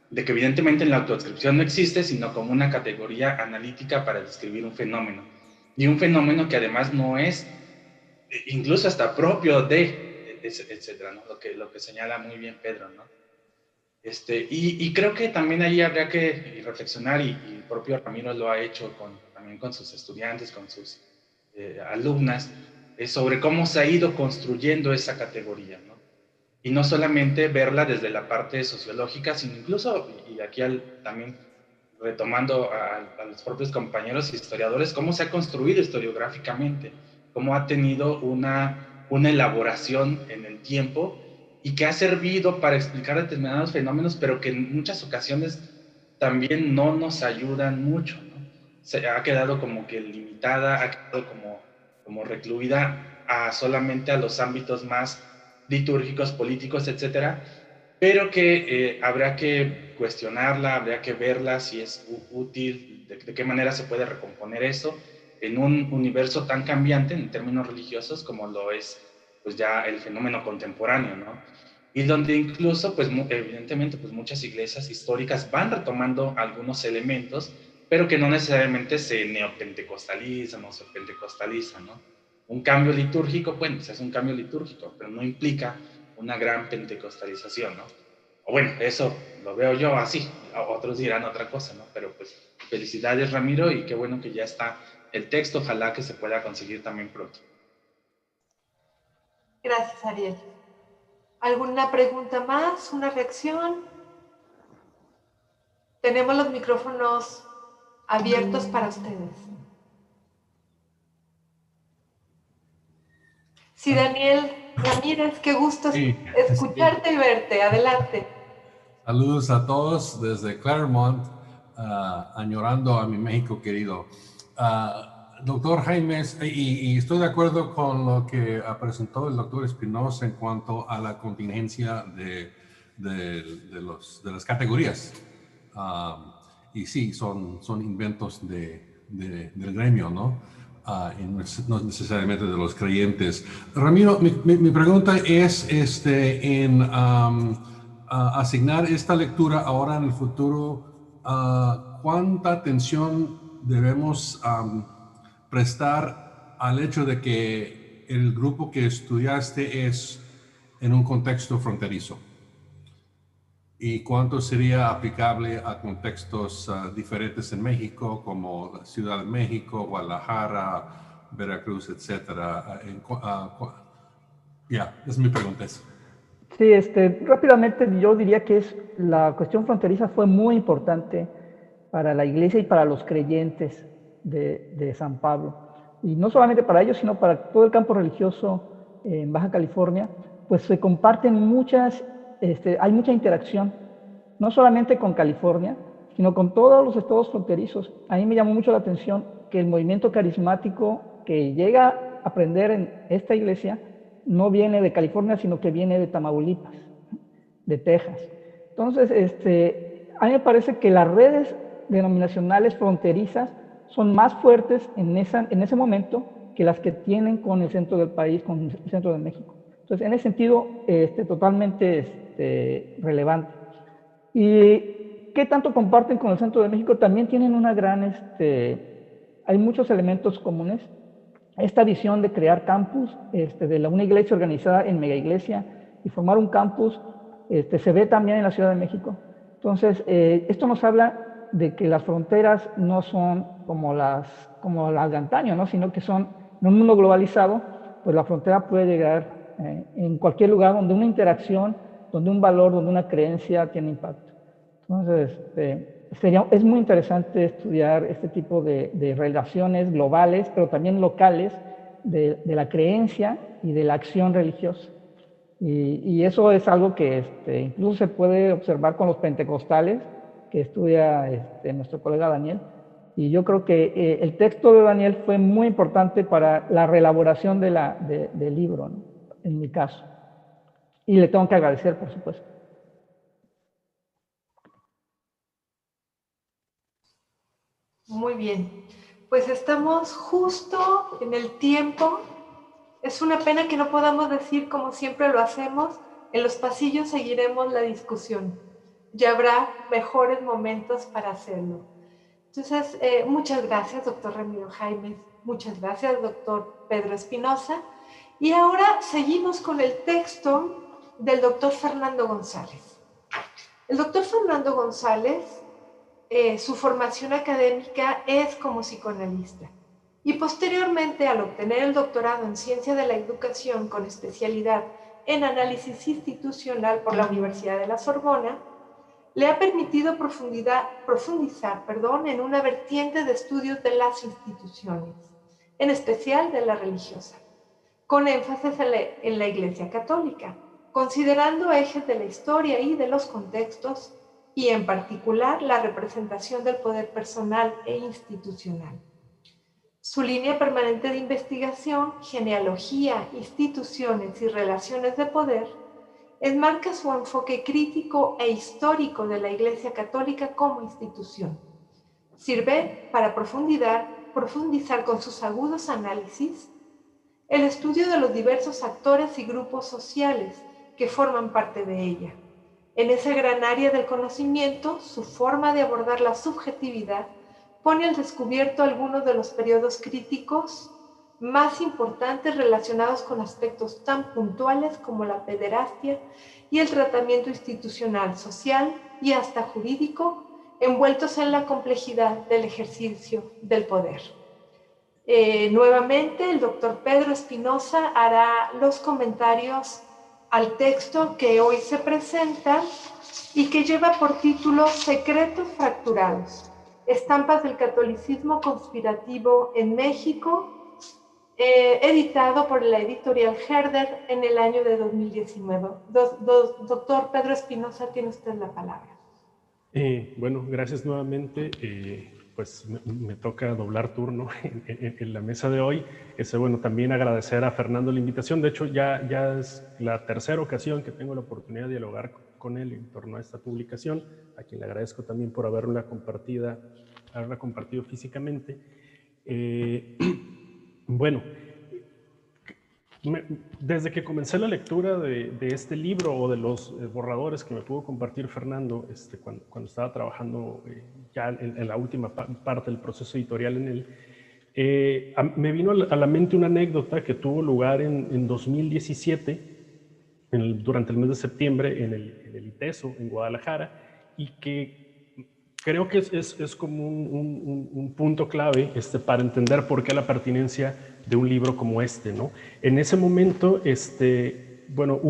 de que evidentemente en la autodescripción no existe, sino como una categoría analítica para describir un fenómeno. Y un fenómeno que además no es incluso hasta propio de, etcétera, ¿no? Lo que señala muy bien Pedro, ¿no? Y creo que también ahí habría que reflexionar, y el propio Ramiro lo ha hecho también con sus estudiantes, con sus alumnas, sobre cómo se ha ido construyendo esa categoría, ¿no? Y no solamente verla desde la parte sociológica, sino incluso, y aquí también retomando a los propios compañeros historiadores, cómo se ha construido historiográficamente, cómo ha tenido una elaboración en el tiempo y que ha servido para explicar determinados fenómenos, pero que en muchas ocasiones también no nos ayudan mucho, ¿no? Se ha quedado como que limitada, ha quedado como recluida solamente a los ámbitos más litúrgicos, políticos, etcétera, pero que habría que cuestionarla, habría que verla si es útil, de qué manera se puede recomponer eso en un universo tan cambiante en términos religiosos como lo es pues ya el fenómeno contemporáneo, ¿no? Y donde incluso, pues evidentemente, pues muchas iglesias históricas van retomando algunos elementos, pero que no necesariamente se neopentecostalizan o se pentecostalizan, ¿no? Un cambio litúrgico, bueno, se hace un cambio litúrgico, pero no implica una gran pentecostalización, ¿no? O bueno, eso lo veo yo así, otros dirán otra cosa, ¿no? Pero pues felicidades, Ramiro, y qué bueno que ya está el texto, ojalá que se pueda conseguir también pronto. Gracias, Ariel. ¿Alguna pregunta más? ¿Una reacción? Tenemos los micrófonos abiertos para ustedes. Sí, Daniel Ramírez, qué gusto escucharte y verte. Adelante. Saludos a todos desde Claremont, añorando a mi México querido. Doctor Jaimes, y estoy de acuerdo con lo que presentó el doctor Espinosa en cuanto a la contingencia de las categorías. Y sí, son inventos del gremio, ¿no? No necesariamente de los creyentes. Ramiro, mi pregunta es asignar esta lectura ahora en el futuro, ¿cuánta atención debemos prestar al hecho de que el grupo que estudiaste es en un contexto fronterizo? ¿Y cuánto sería aplicable a contextos diferentes en México, como Ciudad de México, Guadalajara Veracruz, etcétera. Es mi pregunta eso. Sí, rápidamente yo diría que la cuestión fronteriza fue muy importante para la iglesia y para los creyentes de San Pablo. Y no solamente para ellos, sino para todo el campo religioso en Baja California, pues se comparten hay mucha interacción, no solamente con California, sino con todos los estados fronterizos. A mí me llamó mucho la atención que el movimiento carismático que llega a aprender en esta iglesia no viene de California, sino que viene de Tamaulipas, de Texas. Entonces, a mí me parece que las redes denominacionales fronterizas son más fuertes en ese momento que las que tienen con el centro del país, con el centro de México. Entonces, en ese sentido, totalmente relevante. ¿Y qué tanto comparten con el centro de México? También tienen una gran, hay muchos elementos comunes. Esta visión de crear campus, de una iglesia organizada en mega iglesia y formar un campus, se ve también en la Ciudad de México. Entonces, esto nos habla de que las fronteras no son como las de antaño, ¿no? Sino que son, en un mundo globalizado, pues la frontera puede llegar en cualquier lugar donde una interacción, donde un valor, donde una creencia tiene impacto. Entonces, es muy interesante estudiar este tipo de relaciones globales, pero también locales, de la creencia y de la acción religiosa. Y eso es algo que incluso se puede observar con los pentecostales, que estudia nuestro colega Daniel. Y yo creo que el texto de Daniel fue muy importante para la reelaboración del libro, ¿no? En mi caso. Y le tengo que agradecer, por supuesto. Muy bien, pues estamos justo en el tiempo. Es una pena que no podamos decir como siempre lo hacemos. En los pasillos seguiremos la discusión. Ya habrá mejores momentos para hacerlo. Entonces, muchas gracias, doctor Ramiro Jaimes. Muchas gracias, doctor Pedro Espinosa. Y ahora seguimos con el texto del doctor Fernando González. El doctor Fernando González, su formación académica es como psicoanalista. Y posteriormente, al obtener el doctorado en Ciencia de la Educación con especialidad en Análisis Institucional por la Universidad de la Sorbona, le ha permitido profundizar en una vertiente de estudios de las instituciones, en especial de la religiosa, con énfasis en la Iglesia Católica, considerando ejes de la historia y de los contextos, y en particular la representación del poder personal e institucional. Su línea permanente de investigación, genealogía, instituciones y relaciones de poder, enmarca su enfoque crítico e histórico de la Iglesia Católica como institución. Sirve para profundizar con sus agudos análisis el estudio de los diversos actores y grupos sociales que forman parte de ella. En esa gran área del conocimiento, su forma de abordar la subjetividad pone al descubierto algunos de los periodos críticos más importantes relacionados con aspectos tan puntuales como la pederastia y el tratamiento institucional, social y hasta jurídico, envueltos en la complejidad del ejercicio del poder. Nuevamente, el doctor Pedro Espinosa hará los comentarios al texto que hoy se presenta y que lleva por título Secretos Fracturados, estampas del catolicismo conspirativo en México, editado por la editorial Herder en el año de 2019. Doctor Pedro Espinosa, tiene usted la palabra. Bueno, gracias nuevamente. Pues me toca doblar turno en la mesa de hoy. Bueno, también agradecer a Fernando la invitación. De hecho, ya es la tercera ocasión que tengo la oportunidad de dialogar con él en torno a esta publicación, a quien le agradezco también por haberla compartido físicamente. Bueno, desde que comencé la lectura de este libro o de los borradores que me pudo compartir Fernando cuando estaba trabajando ya en la última parte del proceso editorial en él, me vino a la mente una anécdota que tuvo lugar en 2017, durante el mes de septiembre, en el ITESO, en Guadalajara, y que creo que es como un punto clave para entender por qué la pertinencia de un libro como este, ¿no? En ese momento, bueno,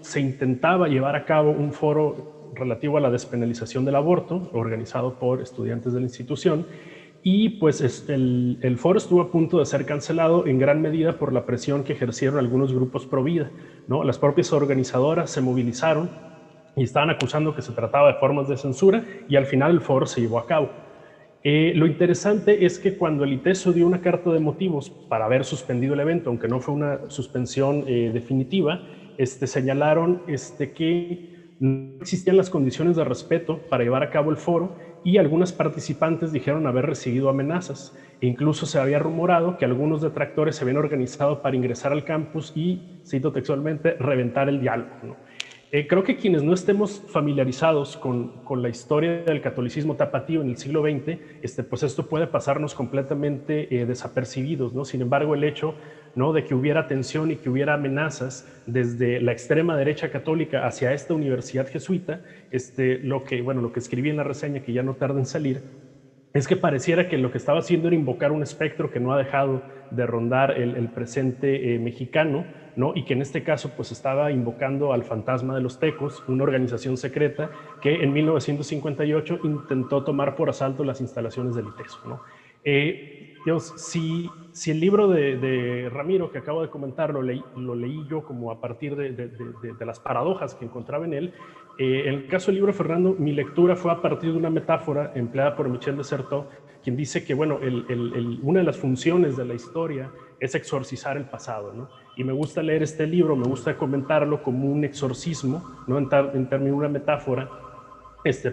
se intentaba llevar a cabo un foro relativo a la despenalización del aborto, organizado por estudiantes de la institución, y pues el foro estuvo a punto de ser cancelado en gran medida por la presión que ejercieron algunos grupos pro vida, ¿no? Las propias organizadoras se movilizaron y estaban acusando que se trataba de formas de censura, y al final el foro se llevó a cabo. Lo interesante es que cuando el ITESO dio una carta de motivos para haber suspendido el evento, aunque no fue una suspensión definitiva, señalaron que no existían las condiciones de respeto para llevar a cabo el foro, y algunas participantes dijeron haber recibido amenazas. E incluso se había rumorado que algunos detractores se habían organizado para ingresar al campus y, cito textualmente, reventar el diálogo, ¿no? Creo que quienes no estemos familiarizados con la historia del catolicismo tapatío en el siglo XX, pues esto puede pasarnos completamente desapercibidos, ¿no? Sin embargo, el hecho, ¿no?, de que hubiera tensión y que hubiera amenazas desde la extrema derecha católica hacia esta universidad jesuita, lo que escribí en la reseña, que ya no tarda en salir, es que pareciera que lo que estaba haciendo era invocar un espectro que no ha dejado de rondar el presente mexicano, ¿no? Y que en este caso pues estaba invocando al fantasma de los tecos, una organización secreta que en 1958 intentó tomar por asalto las instalaciones del ITESO, ¿no? Si el libro de Ramiro que acabo de comentar lo leí yo como a partir de las paradojas que encontraba en él, en el caso del libro de Fernando, mi lectura fue a partir de una metáfora empleada por Michel de Certeau, quien dice que, bueno, una de las funciones de la historia es exorcizar el pasado, ¿no? Y me gusta leer este libro, me gusta comentarlo como un exorcismo, ¿no?, en términos de una metáfora,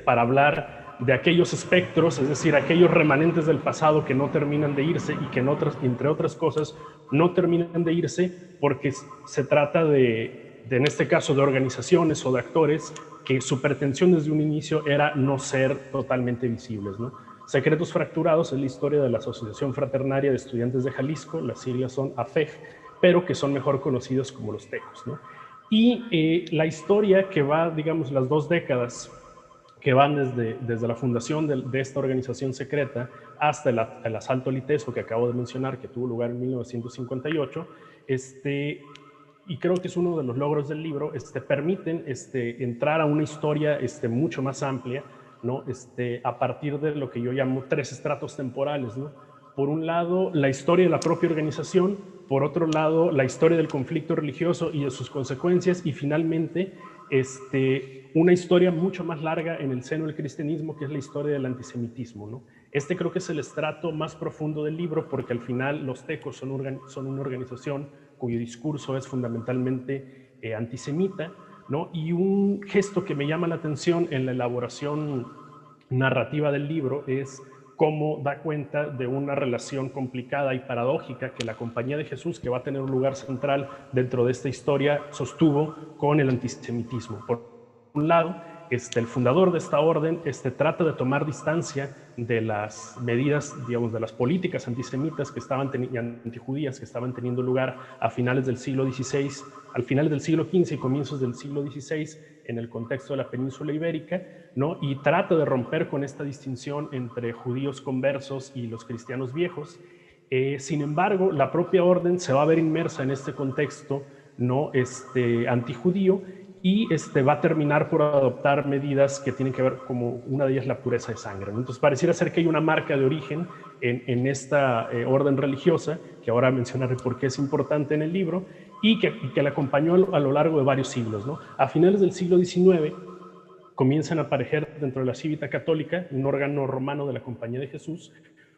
para hablar de aquellos espectros, es decir, aquellos remanentes del pasado que no terminan de irse y que entre otras cosas no terminan de irse porque se trata en este caso, de organizaciones o de actores que su pretensión desde un inicio era no ser totalmente visibles, ¿no? Secretos Fracturados es la historia de la Asociación Fraternaria de Estudiantes de Jalisco, las siglas son AFEJ, pero que son mejor conocidos como los tecos, ¿no? Y la historia que va, digamos, las 2 décadas que van desde la fundación de esta organización secreta hasta el asalto al ITESO que acabo de mencionar, que tuvo lugar en 1958, y creo que es uno de los logros del libro, permiten entrar a una historia mucho más amplia, ¿no? A partir de lo que yo llamo 3 estratos temporales, ¿no? Por un lado, la historia de la propia organización, por otro lado, la historia del conflicto religioso y de sus consecuencias, y finalmente, una historia mucho más larga en el seno del cristianismo, que es la historia del antisemitismo, ¿no? Creo que es el estrato más profundo del libro, porque al final los tecos son una organización cuyo discurso es fundamentalmente antisemita, ¿no? Y un gesto que me llama la atención en la elaboración narrativa del libro es cómo da cuenta de una relación complicada y paradójica que la Compañía de Jesús, que va a tener un lugar central dentro de esta historia, sostuvo con el antisemitismo. Por un lado, el fundador de esta orden trata de tomar distancia de las medidas, digamos, de las políticas antisemitas y antijudías que estaban teniendo lugar a finales del siglo XVI, al final del siglo XV y comienzos del siglo XVI en el contexto de la península ibérica, ¿no? Y trata de romper con esta distinción entre judíos conversos y los cristianos viejos. Sin embargo, la propia orden se va a ver inmersa en este contexto, ¿no?, antijudío, y va a terminar por adoptar medidas que tienen que ver, como una de ellas, la pureza de sangre, ¿no? Entonces pareciera ser que hay una marca de origen en esta orden religiosa, que ahora mencionaré por qué es importante en el libro, y que la acompañó a lo largo de varios siglos, ¿no? A finales del siglo XIX comienzan a aparecer dentro de la Civita Católica, un órgano romano de la Compañía de Jesús,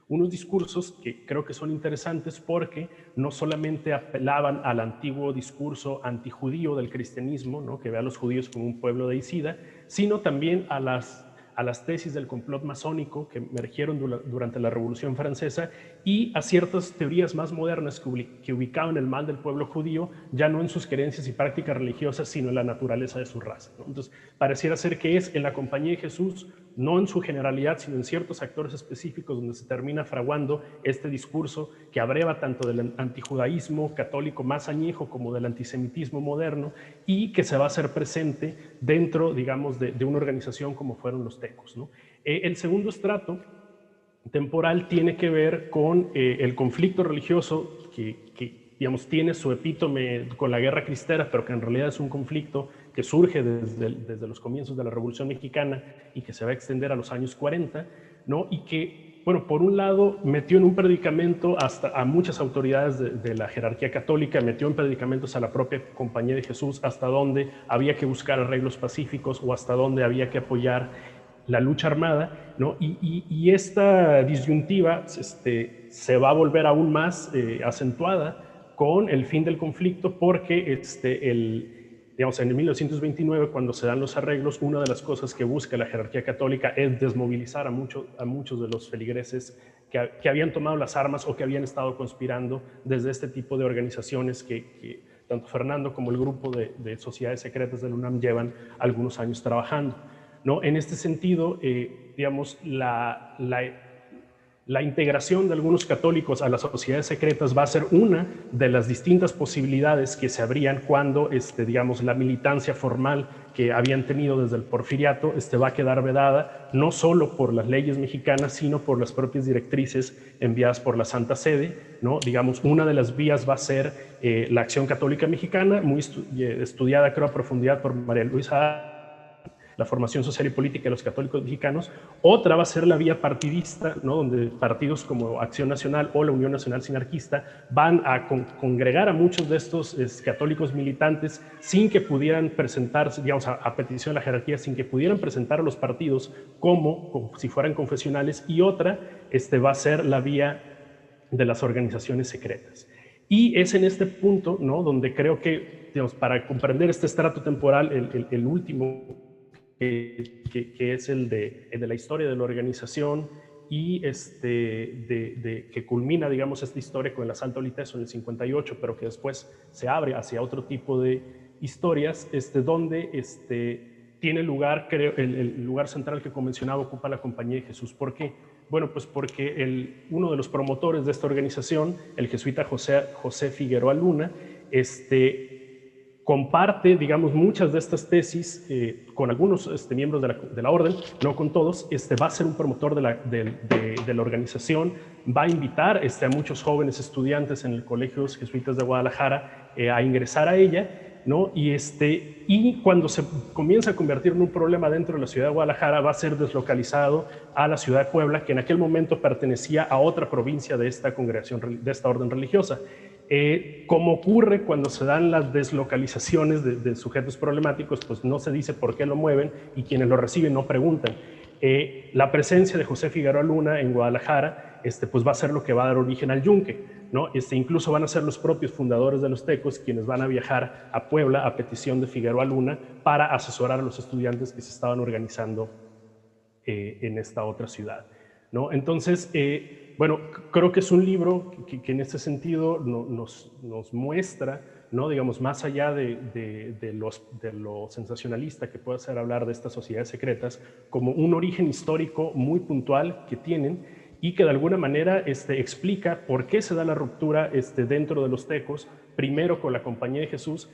unos discursos que creo que son interesantes porque no solamente apelaban al antiguo discurso antijudío del cristianismo, ¿no?, que ve a los judíos como un pueblo deicida, sino también a las tesis del complot masónico que emergieron durante la Revolución Francesa, y a ciertas teorías más modernas que ubicaban el mal del pueblo judío ya no en sus creencias y prácticas religiosas, sino en la naturaleza de su raza, ¿no? Entonces, pareciera ser que es en la Compañía de Jesús, no en su generalidad, sino en ciertos actores específicos, donde se termina fraguando este discurso que abreva tanto del antijudaísmo católico más añejo como del antisemitismo moderno, y que se va a hacer presente dentro, digamos, de una organización como fueron los tecos, ¿no? El segundo estrato temporal tiene que ver con el conflicto religioso que, digamos, tiene su epítome con la Guerra Cristera, pero que en realidad es un conflicto que surge desde los comienzos de la Revolución Mexicana y que se va a extender a los años 40, ¿no? Y que, bueno, por un lado metió en un predicamento hasta a muchas autoridades de la jerarquía católica, metió en predicamentos a la propia Compañía de Jesús, hasta donde había que buscar arreglos pacíficos o hasta donde había que apoyar la lucha armada, ¿no? Y esta disyuntiva se va a volver aún más acentuada con el fin del conflicto, porque digamos, en 1929, cuando se dan los arreglos, una de las cosas que busca la jerarquía católica es desmovilizar a muchos de los feligreses que habían tomado las armas o que habían estado conspirando desde este tipo de organizaciones que tanto Fernando como el grupo de sociedades secretas de la UNAM llevan algunos años trabajando, ¿no? En este sentido, digamos, la integración de algunos católicos a las sociedades secretas va a ser una de las distintas posibilidades que se abrían cuando, digamos, la militancia formal que habían tenido desde el Porfiriato va a quedar vedada, no solo por las leyes mexicanas, sino por las propias directrices enviadas por la Santa Sede, ¿no? Digamos, una de las vías va a ser la Acción Católica Mexicana, muy estudiada, creo, a profundidad por María Luisa, la formación social y política de los católicos mexicanos. Otra va a ser la vía partidista, ¿no? Donde partidos como Acción Nacional o la Unión Nacional Sinarquista van a congregar a muchos de estos católicos militantes sin que pudieran presentarse, digamos, a petición de la jerarquía, sin que pudieran presentar a los partidos como si fueran confesionales. Y otra va a ser la vía de las organizaciones secretas. Y es en este punto, ¿no?, donde creo que, digamos, para comprender este estrato temporal, el último, que es el de la historia de la organización y que culmina, digamos, esta historia con el asalto al ITESO en el 58, pero que después se abre hacia otro tipo de historias, donde tiene lugar, creo, el lugar central que, como mencionaba, ocupa la Compañía de Jesús. ¿Por qué? Bueno, pues porque uno de los promotores de esta organización, el jesuita José Figueroa Luna, comparte, digamos, muchas de estas tesis con algunos miembros de la orden, no con todos. Va a ser un promotor de la organización, va a invitar a muchos jóvenes estudiantes en el Colegio Jesuitas de Guadalajara a ingresar a ella, ¿no? Y cuando se comienza a convertir en un problema dentro de la ciudad de Guadalajara, va a ser deslocalizado a la ciudad de Puebla, que en aquel momento pertenecía a otra provincia de esta congregación, de esta orden religiosa. Como ocurre cuando se dan las deslocalizaciones de sujetos problemáticos, pues no se dice por qué lo mueven y quienes lo reciben no preguntan. La presencia de José Figueroa Luna en Guadalajara pues va a ser lo que va a dar origen al Yunque, ¿no? Incluso van a ser los propios fundadores de los Tecos quienes van a viajar a Puebla a petición de Figueroa Luna para asesorar a los estudiantes que se estaban organizando en esta otra ciudad, ¿no? Entonces, bueno, creo que es un libro que en este sentido nos muestra, ¿no?, digamos, más allá de lo sensacionalista que puede ser hablar de estas sociedades secretas, como un origen histórico muy puntual que tienen y que de alguna manera explica por qué se da la ruptura dentro de los Tecos, primero con la Compañía de Jesús,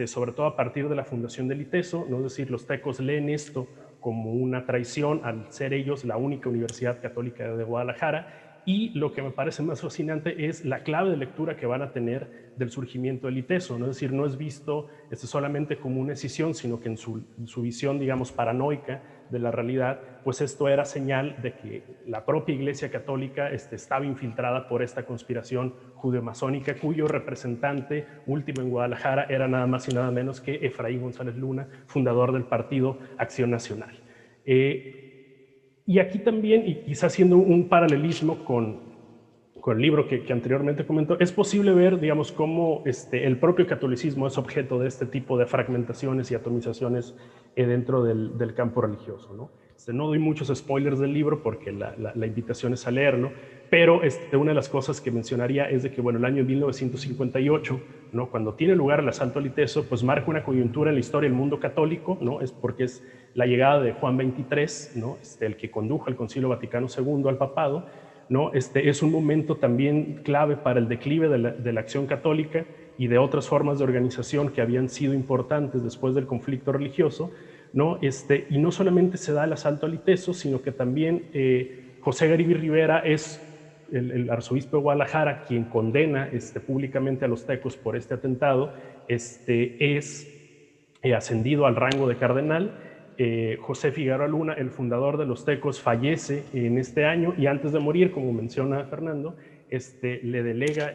sobre todo a partir de la fundación del ITESO, ¿no? Es decir, los Tecos leen esto como una traición al ser ellos la única universidad católica de Guadalajara. Y lo que me parece más fascinante es la clave de lectura que van a tener del surgimiento del ITESO, ¿no? Es decir, no es visto solamente como una escisión, sino que en su visión, digamos, paranoica de la realidad, pues esto era señal de que la propia Iglesia Católica estaba infiltrada por esta conspiración judeo-masónica, cuyo representante último en Guadalajara era nada más y nada menos que Efraín González Luna, fundador del partido Acción Nacional. Y aquí también, y quizás haciendo un paralelismo con el libro que anteriormente comentó, es posible ver, digamos, cómo el propio catolicismo es objeto de este tipo de fragmentaciones y atomizaciones dentro del campo religioso, ¿no? No doy muchos spoilers del libro porque la invitación es a leerlo, pero una de las cosas que mencionaría es de que, bueno, el año 1958, ¿no?, cuando tiene lugar el asalto al ITESO, pues marca una coyuntura en la historia del mundo católico, ¿no? Es porque es la llegada de Juan XXIII, ¿no?, el que condujo al Concilio Vaticano II al papado, ¿no? Es un momento también clave para el declive de la acción católica y de otras formas de organización que habían sido importantes después del conflicto religioso, ¿no? Y no solamente se da el asalto al ITESO, sino que también José Garibay Rivera es el arzobispo de Guadalajara, quien condena públicamente a los tecos por este atentado, es ascendido al rango de cardenal. José Figueroa Luna, el fundador de los tecos, fallece en este año y antes de morir, como menciona Fernando, le delega,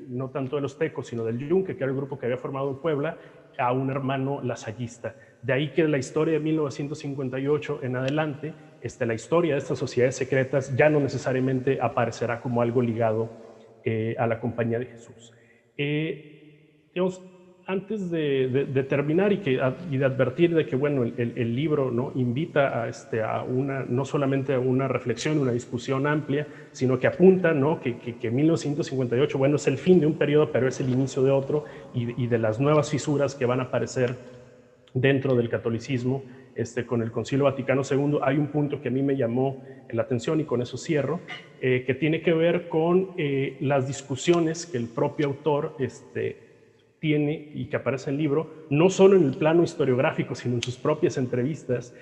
no tanto de los tecos, sino del Yunque, que era el grupo que había formado en Puebla, a un hermano lasallista. De ahí que la historia de 1958 en adelante, la historia de estas sociedades secretas ya no necesariamente aparecerá como algo ligado a la Compañía de Jesús. Digamos, antes de terminar y de advertir de que, bueno, el libro, ¿no?, invita a no solamente a una reflexión, una discusión amplia, sino que apunta, ¿no?, que 1958, bueno, es el fin de un periodo, pero es el inicio de otro, y de las nuevas fisuras que van a aparecer dentro del catolicismo. Con el Concilio Vaticano II hay un punto que a mí me llamó la atención, y con eso cierro, que tiene que ver con las discusiones que el propio autor tiene y que aparece en el libro, no solo en el plano historiográfico, sino en sus propias entrevistas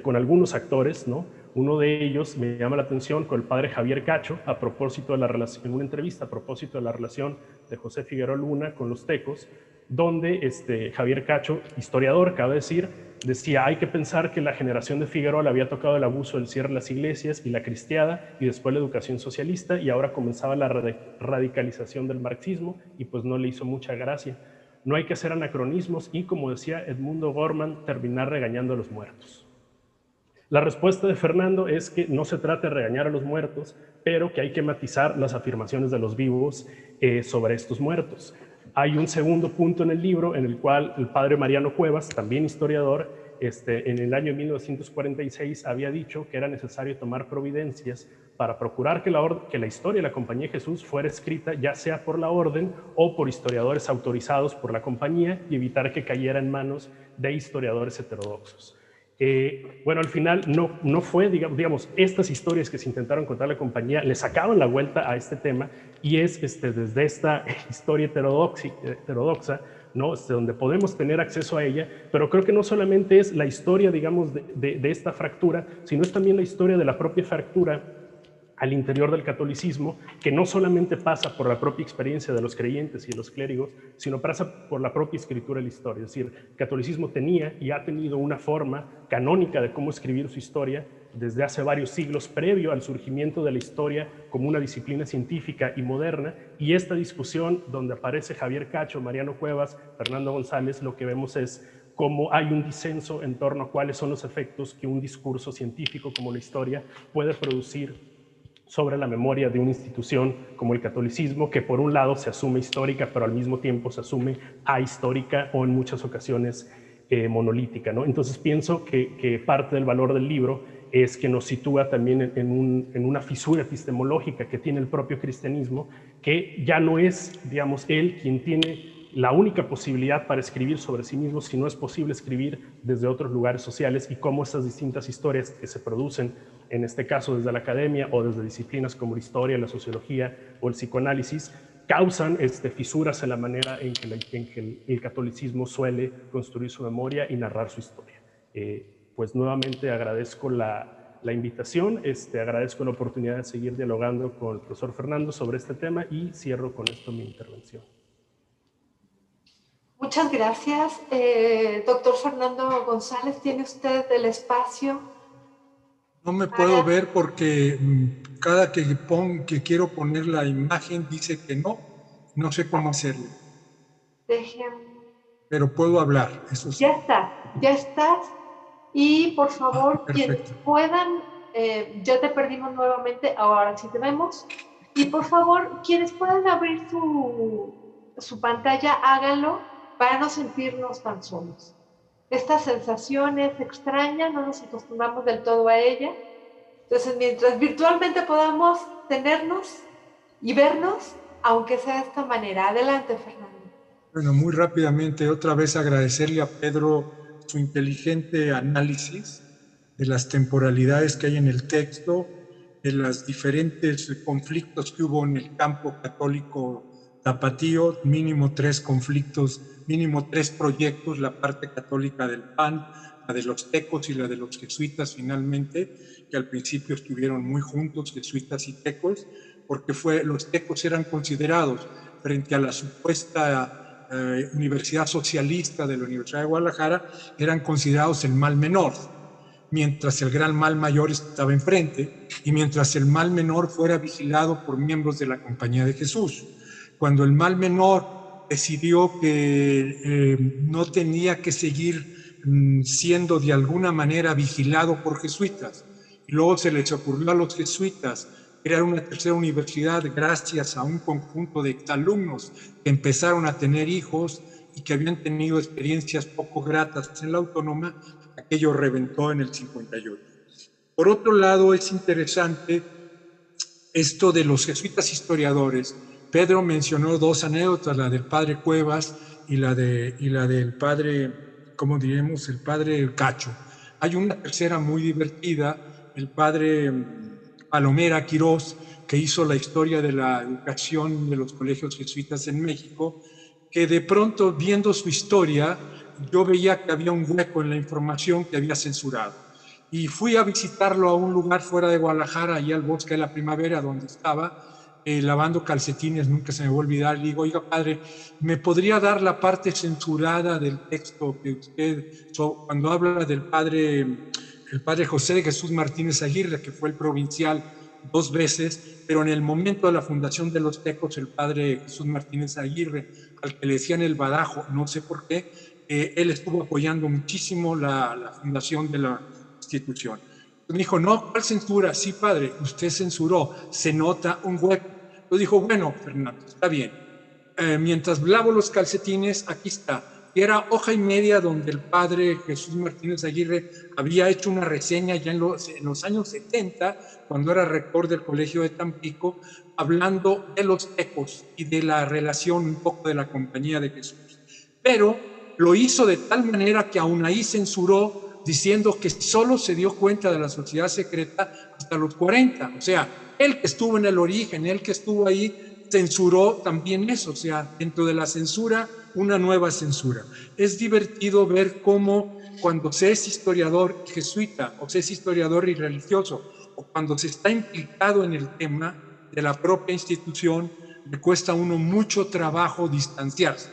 con algunos actores, ¿no? Uno de ellos me llama la atención con el padre Javier Cacho, a propósito de la relación, en una entrevista a propósito de la relación de José Figueroa Luna con los tecos, donde Javier Cacho, historiador, cabe decir, decía: hay que pensar que la generación de Figueroa le había tocado el abuso del cierre de las iglesias y la cristiada, y después la educación socialista, y ahora comenzaba la radicalización del marxismo, y pues no le hizo mucha gracia. No hay que hacer anacronismos y, como decía Edmundo Gorman, terminar regañando a los muertos. La respuesta de Fernando es que no se trata de regañar a los muertos, pero que hay que matizar las afirmaciones de los vivos sobre estos muertos. Hay un segundo punto en el libro en el cual el padre Mariano Cuevas, también historiador, en el año 1946 había dicho que era necesario tomar providencias para procurar que la historia de la Compañía de Jesús fuera escrita ya sea por la orden o por historiadores autorizados por la Compañía, y evitar que cayera en manos de historiadores heterodoxos. Bueno, al final no fue, digamos, estas historias que se intentaron contar la Compañía le sacaban la vuelta a este tema, y es desde esta historia heterodoxa, ¿no?, donde podemos tener acceso a ella, pero creo que no solamente es la historia, digamos, de esta fractura, sino es también la historia de la propia fractura al interior del catolicismo, que no solamente pasa por la propia experiencia de los creyentes y los clérigos, sino pasa por la propia escritura de la historia. Es decir, el catolicismo tenía y ha tenido una forma canónica de cómo escribir su historia desde hace varios siglos, previo al surgimiento de la historia como una disciplina científica y moderna, y esta discusión donde aparece Javier Cacho, Mariano Cuevas, Fernando González, lo que vemos es cómo hay un disenso en torno a cuáles son los efectos que un discurso científico como la historia puede producir sobre la memoria de una institución como el catolicismo, que por un lado se asume histórica, pero al mismo tiempo se asume ahistórica o en muchas ocasiones monolítica, ¿no? Entonces pienso que parte del valor del libro es que nos sitúa también en una fisura epistemológica que tiene el propio cristianismo, que ya no es, digamos, él quien tiene la única posibilidad para escribir sobre sí mismo, si no es posible escribir desde otros lugares sociales, y cómo estas distintas historias que se producen, en este caso desde la academia o desde disciplinas como la historia, la sociología o el psicoanálisis, causan fisuras en la manera en que el catolicismo suele construir su memoria y narrar su historia. Pues nuevamente agradezco la invitación, agradezco la oportunidad de seguir dialogando con el profesor Fernando sobre este tema, y cierro con esto mi intervención. Muchas gracias. Doctor Fernando González, ¿tiene usted el espacio? No me puedo ver porque cada que quiero poner la imagen dice que no sé cómo hacerlo. Déjenme. Pero puedo hablar, eso sí. Ya estás. Y por favor, quienes puedan, ya te perdimos nuevamente, ahora sí te vemos. Y por favor, quienes puedan abrir su pantalla, háganlo para no sentirnos tan solos. Esta sensación es extraña, no nos acostumbramos del todo a ella. Entonces, mientras virtualmente podamos tenernos y vernos, aunque sea de esta manera. Adelante, Fernando. Bueno, muy rápidamente, otra vez agradecerle a Pedro su inteligente análisis de las temporalidades que hay en el texto, de los diferentes conflictos que hubo en el campo católico tapatío, mínimo 3 conflictos, mínimo 3 proyectos, la parte católica del PAN, la de los tecos y la de los jesuitas finalmente, que al principio estuvieron muy juntos, jesuitas y tecos, porque los tecos eran considerados, frente a la supuesta universidad socialista de la Universidad de Guadalajara, eran considerados el mal menor, mientras el gran mal mayor estaba enfrente y mientras el mal menor fuera vigilado por miembros de la Compañía de Jesús. Cuando el mal menor decidió que no tenía que seguir siendo de alguna manera vigilado por jesuitas, y luego se les ocurrió a los jesuitas crear una tercera universidad gracias a un conjunto de exalumnos que empezaron a tener hijos y que habían tenido experiencias poco gratas en la Autónoma, aquello reventó en el 58. Por otro lado, es interesante esto de los jesuitas historiadores. Pedro mencionó dos anécdotas, la del padre Cuevas y la del padre, ¿cómo diremos? El padre Cacho. Hay una tercera muy divertida, el padre Palomera Quirós, que hizo la historia de la educación de los colegios jesuitas en México, que de pronto, viendo su historia, yo veía que había un hueco en la información que había censurado. Y fui a visitarlo a un lugar fuera de Guadalajara, allá al Bosque de la Primavera, donde estaba lavando calcetines, nunca se me va a olvidar. Le digo, oiga, padre, ¿me podría dar la parte censurada del texto que usted, cuando habla del el padre José de Jesús Martínez Aguirre, que fue el provincial 2 veces, pero en el momento de la fundación de los tecos, el padre Jesús Martínez Aguirre, al que le decían el Badajo, no sé por qué, él estuvo apoyando muchísimo la fundación de la institución. Me dijo, no, ¿cuál censura? Sí, padre, usted censuró, se nota un hueco. Yo dijo, bueno, Fernando, está bien. Mientras lavo los calcetines, aquí está. Y era hoja y media donde el padre Jesús Martínez Aguirre había hecho una reseña ya en los años 70, cuando era rector del Colegio de Tampico, hablando de los tecos y de la relación un poco de la Compañía de Jesús. Pero lo hizo de tal manera que aún ahí censuró, diciendo que solo se dio cuenta de la sociedad secreta hasta los 40. O sea, él que estuvo en el origen, él que estuvo ahí, censuró también eso. O sea, dentro de la censura, una nueva censura. Es divertido ver cómo cuando se es historiador jesuita o se es historiador y religioso, o cuando se está implicado en el tema de la propia institución, le cuesta a uno mucho trabajo distanciarse.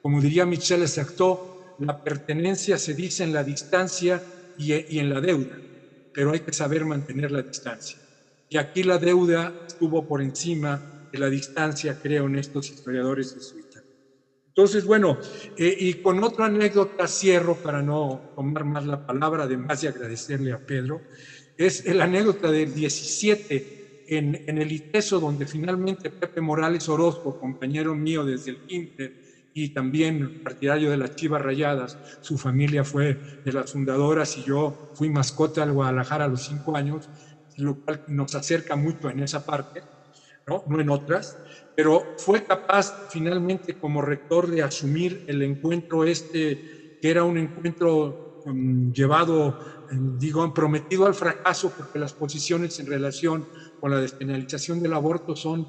Como diría Michel Sartot, la pertenencia se dice en la distancia y en la deuda, pero hay que saber mantener la distancia. Y aquí la deuda estuvo por encima de la distancia, creo, en estos historiadores jesuitas. Entonces, bueno, y con otra anécdota cierro para no tomar más la palabra, además de agradecerle a Pedro, es la anécdota del 17 en el ITESO, donde finalmente Pepe Morales Orozco, compañero mío desde el kinder, y también partidario de las Chivas Rayadas, su familia fue de las fundadoras y yo fui mascota al Guadalajara a los 5 años, lo cual nos acerca mucho en esa parte, no en otras, pero fue capaz finalmente como rector de asumir el encuentro que era un encuentro prometido al fracaso, porque las posiciones en relación con la despenalización del aborto son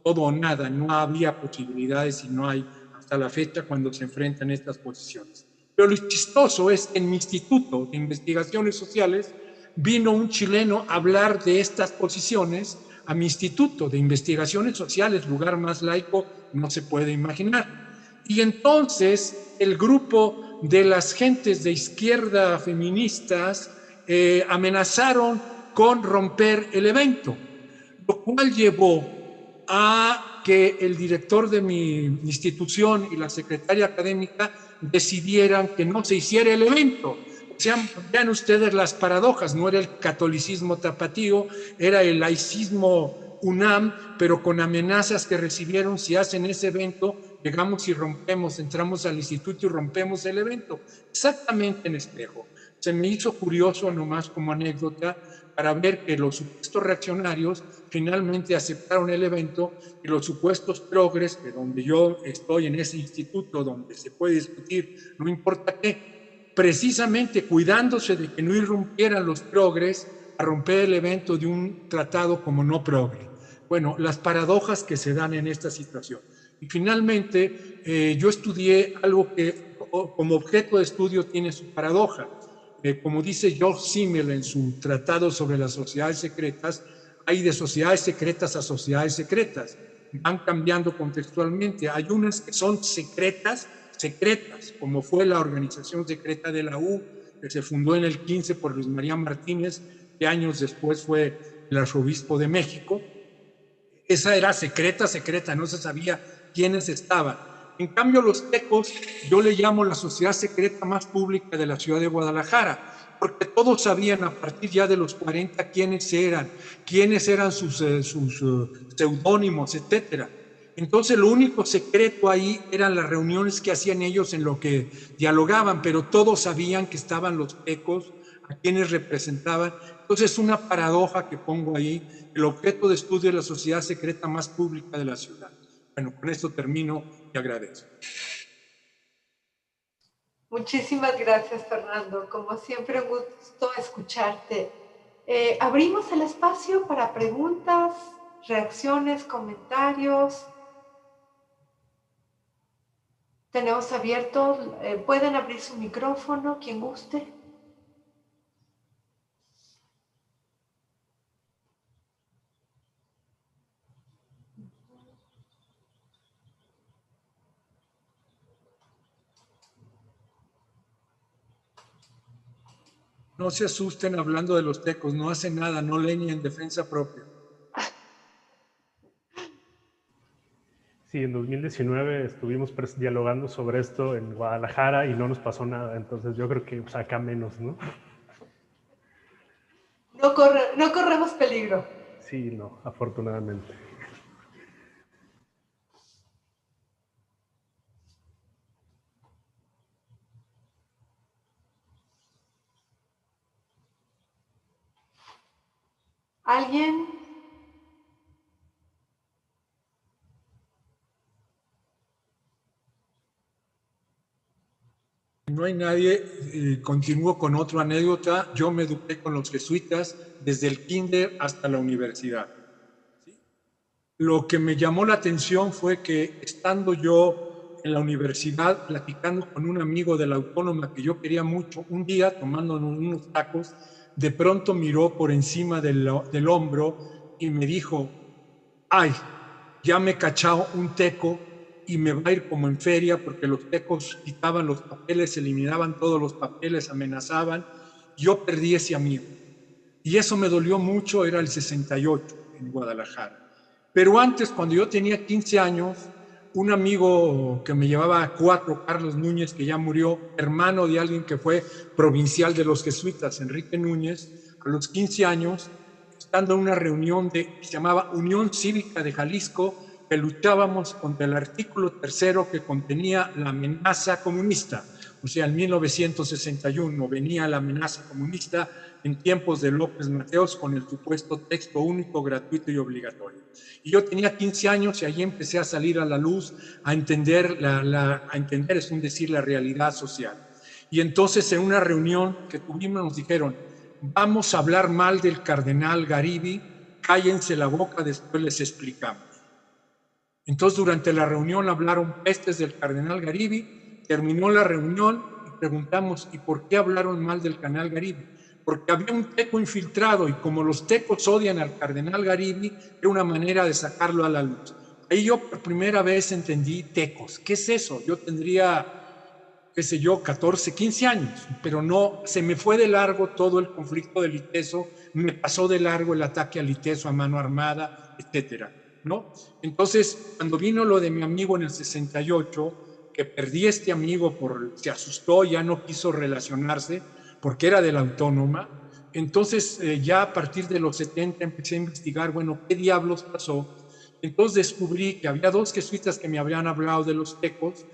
todo o nada, no había posibilidades y no hay hasta la fecha cuando se enfrentan estas posiciones. Pero lo chistoso es que en mi Instituto de Investigaciones Sociales vino un chileno a hablar de estas posiciones a mi Instituto de Investigaciones Sociales, lugar más laico no se puede imaginar. Y entonces el grupo de las gentes de izquierda feministas amenazaron con romper el evento, lo cual llevó a que el director de mi institución y la secretaria académica decidieran que no se hiciera el evento. O sea, vean ustedes las paradojas, no era el catolicismo tapatío, era el laicismo UNAM, pero con amenazas que recibieron: si hacen ese evento, llegamos y rompemos, entramos al instituto y rompemos el evento. Exactamente en espejo. Se me hizo curioso nomás como anécdota para ver que los supuestos reaccionarios finalmente aceptaron el evento y los supuestos progres, que donde yo estoy en ese instituto donde se puede discutir no importa qué, precisamente cuidándose de que no irrumpieran los progres a romper el evento de un tratado como no progre. Bueno, las paradojas que se dan en esta situación. Y finalmente yo estudié algo que como objeto de estudio tiene su paradoja. como dice George Simmel en su tratado sobre las sociedades secretas, hay de sociedades secretas a sociedades secretas. Van cambiando contextualmente. Hay unas que son secretas, como fue la organización secreta de la U, que se fundó en el 15 por Luis María Martínez, que años después fue el arzobispo de México. Esa era secreta, no se sabía quiénes estaban. En cambio, los tecos, yo le llamo la sociedad secreta más pública de la ciudad de Guadalajara, porque todos sabían a partir ya de los 40 quiénes eran sus seudónimos, etcétera. Entonces, lo único secreto ahí eran las reuniones que hacían ellos en lo que dialogaban, pero todos sabían que estaban los tecos, a quienes representaban. Entonces, es una paradoja que pongo ahí, el objeto de estudio de la sociedad secreta más pública de la ciudad. Bueno, con esto termino y agradezco. Muchísimas gracias, Fernando. Como siempre, un gusto escucharte. Abrimos el espacio para preguntas, reacciones, comentarios. Tenemos abierto, pueden abrir su micrófono, quien guste. No se asusten hablando de los tecos, no hacen nada, no leen ni en defensa propia. Sí, en 2019 estuvimos dialogando sobre esto en Guadalajara y no nos pasó nada, entonces yo creo que pues, acá menos, ¿no? No corremos peligro. Sí, no, afortunadamente. ¿Alguien? No hay nadie, continúo con otra anécdota. Yo me eduqué con los jesuitas desde el kinder hasta la universidad. ¿Sí? Lo que me llamó la atención fue que estando yo en la universidad platicando con un amigo de la Autónoma que yo quería mucho, un día tomándonos unos tacos, de pronto miró por encima del hombro y me dijo: ay, ya me he cachado un teco y me va a ir como en feria, porque los tecos quitaban los papeles, eliminaban todos los papeles, amenazaban. Yo perdí ese amigo. Y eso me dolió mucho, era el 68 en Guadalajara. Pero antes, cuando yo tenía 15 años, un amigo que me llevaba a 4, Carlos Núñez, que ya murió, hermano de alguien que fue provincial de los jesuitas, Enrique Núñez, a los 15 años, estando en una reunión que se llamaba Unión Cívica de Jalisco, que luchábamos contra el artículo 3 que contenía la amenaza comunista. O sea, en 1961 venía la amenaza comunista en tiempos de López Mateos con el supuesto texto único, gratuito y obligatorio. Y yo tenía 15 años y ahí empecé a salir a la luz, a entender, es decir, la realidad social. Y entonces en una reunión que tuvimos nos dijeron: vamos a hablar mal del cardenal Garibi, cállense la boca, después les explicamos. Entonces durante la reunión hablaron pestes del cardenal Garibi, terminó la reunión y preguntamos: ¿y por qué hablaron mal del cardenal Garibi? Porque había un teco infiltrado y como los tecos odian al cardenal Garibi, era una manera de sacarlo a la luz. Ahí yo por primera vez entendí tecos. ¿Qué es eso? Yo tendría, qué sé yo, 14, 15 años, pero no, se me fue de largo todo el conflicto del Iteso, me pasó de largo el ataque al Iteso a mano armada, etcétera, ¿no? Entonces, cuando vino lo de mi amigo en el 68, que perdí este amigo, se asustó, ya no quiso relacionarse, porque era de la Autónoma. Entonces, ya a partir de los 70 empecé a investigar, bueno, ¿qué diablos pasó? Entonces descubrí que había 2 jesuitas que me habían hablado de los tecos,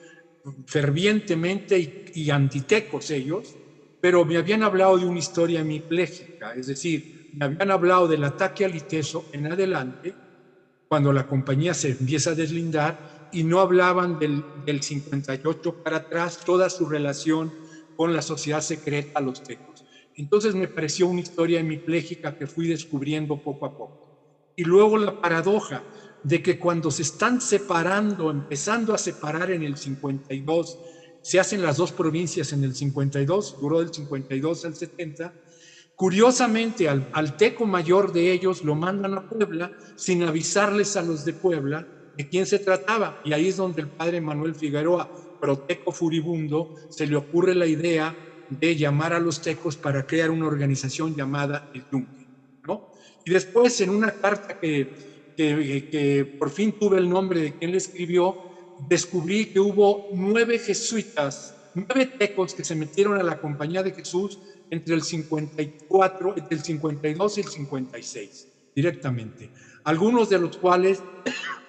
fervientemente y antitecos ellos, pero me habían hablado de una historia hemipléjica, es decir, me habían hablado del ataque al Iteso en adelante, cuando la compañía se empieza a deslindar, y no hablaban del 58 para atrás, toda su relación con la sociedad secreta, los tecos. Entonces me pareció una historia hemipléjica que fui descubriendo poco a poco. Y luego la paradoja de que cuando se están separando, empezando a separar en el 52, Se hacen las dos provincias en el 52, duró del 52 al 70. Curiosamente, al teco mayor de ellos lo mandan a Puebla sin avisarles a los de Puebla de quién se trataba. Y ahí es donde el padre Manuel Figueroa, proteco furibundo, se le ocurre la idea de llamar a los tecos para crear una organización llamada el Yunque, ¿no? Y después, en una carta que por fin tuve el nombre de quien le escribió, descubrí que hubo 9 jesuitas, 9 tecos que se metieron a la Compañía de Jesús entre el 54, entre el 52 y el 56, directamente. Algunos de los cuales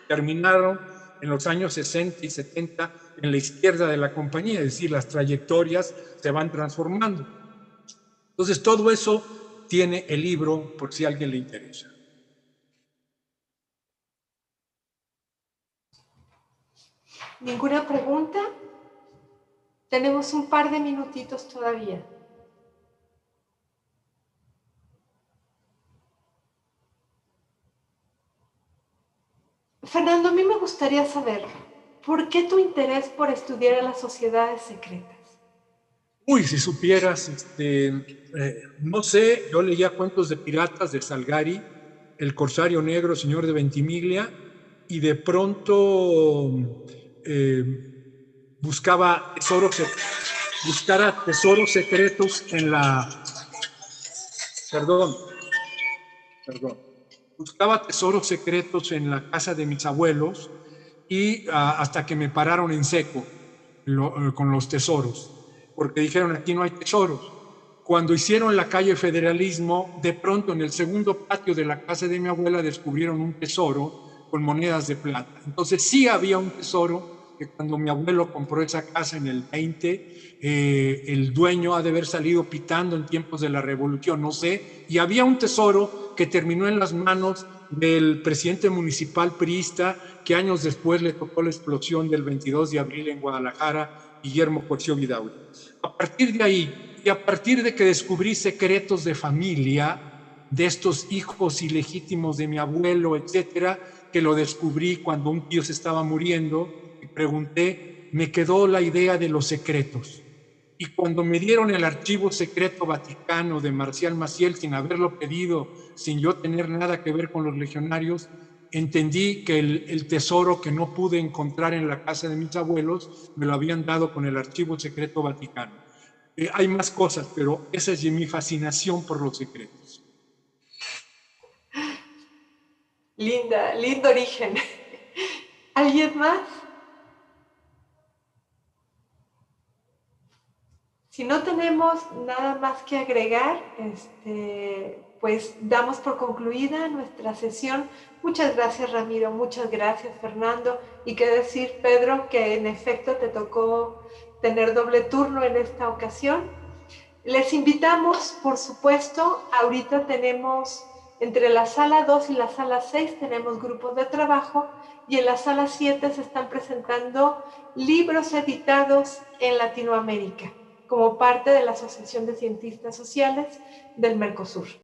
terminaron en los años 60 y 70 en la izquierda de la compañía, es decir, las trayectorias se van transformando. Entonces, todo eso tiene el libro, por si a alguien le interesa. ¿Ninguna pregunta? Tenemos un par de minutitos todavía. Fernando, a mí me gustaría saber, ¿por qué tu interés por estudiar a las sociedades secretas? Uy, si supieras, no sé, yo leía cuentos de piratas de Salgari, El Corsario Negro, Señor de Ventimiglia, y de pronto buscaba tesoros secretos en la... Perdón. Buscaba tesoros secretos en la casa de mis abuelos y hasta que me pararon en seco con los tesoros, porque dijeron aquí no hay tesoros. Cuando hicieron la calle Federalismo, de pronto en el segundo patio de la casa de mi abuela descubrieron un tesoro con monedas de plata. Entonces sí había un tesoro que cuando mi abuelo compró esa casa en el 20, el dueño ha de haber salido pitando en tiempos de la revolución, no sé, y había un tesoro que terminó en las manos del presidente municipal priista que años después le tocó la explosión del 22 de abril en Guadalajara, Guillermo Coetzee Vidaurri. A partir de ahí, y a partir de que descubrí secretos de familia, de estos hijos ilegítimos de mi abuelo, etcétera, que lo descubrí cuando un tío se estaba muriendo, y pregunté, me quedó la idea de los secretos. Y cuando me dieron el archivo secreto vaticano de Marcial Maciel, sin haberlo pedido, sin yo tener nada que ver con los legionarios, entendí que el tesoro que no pude encontrar en la casa de mis abuelos, me lo habían dado con el archivo secreto vaticano. Hay más cosas, pero esa es mi fascinación por los secretos. Lindo origen. ¿Alguien más? Si no tenemos nada más que agregar, pues damos por concluida nuestra sesión. Muchas gracias, Ramiro, muchas gracias, Fernando. Y qué decir, Pedro, que en efecto te tocó tener doble turno en esta ocasión. Les invitamos, por supuesto, ahorita tenemos entre la sala 2 y la sala 6 tenemos grupos de trabajo y en la sala 7 se están presentando libros editados en Latinoamérica como parte de la Asociación de Cientistas Sociales del Mercosur.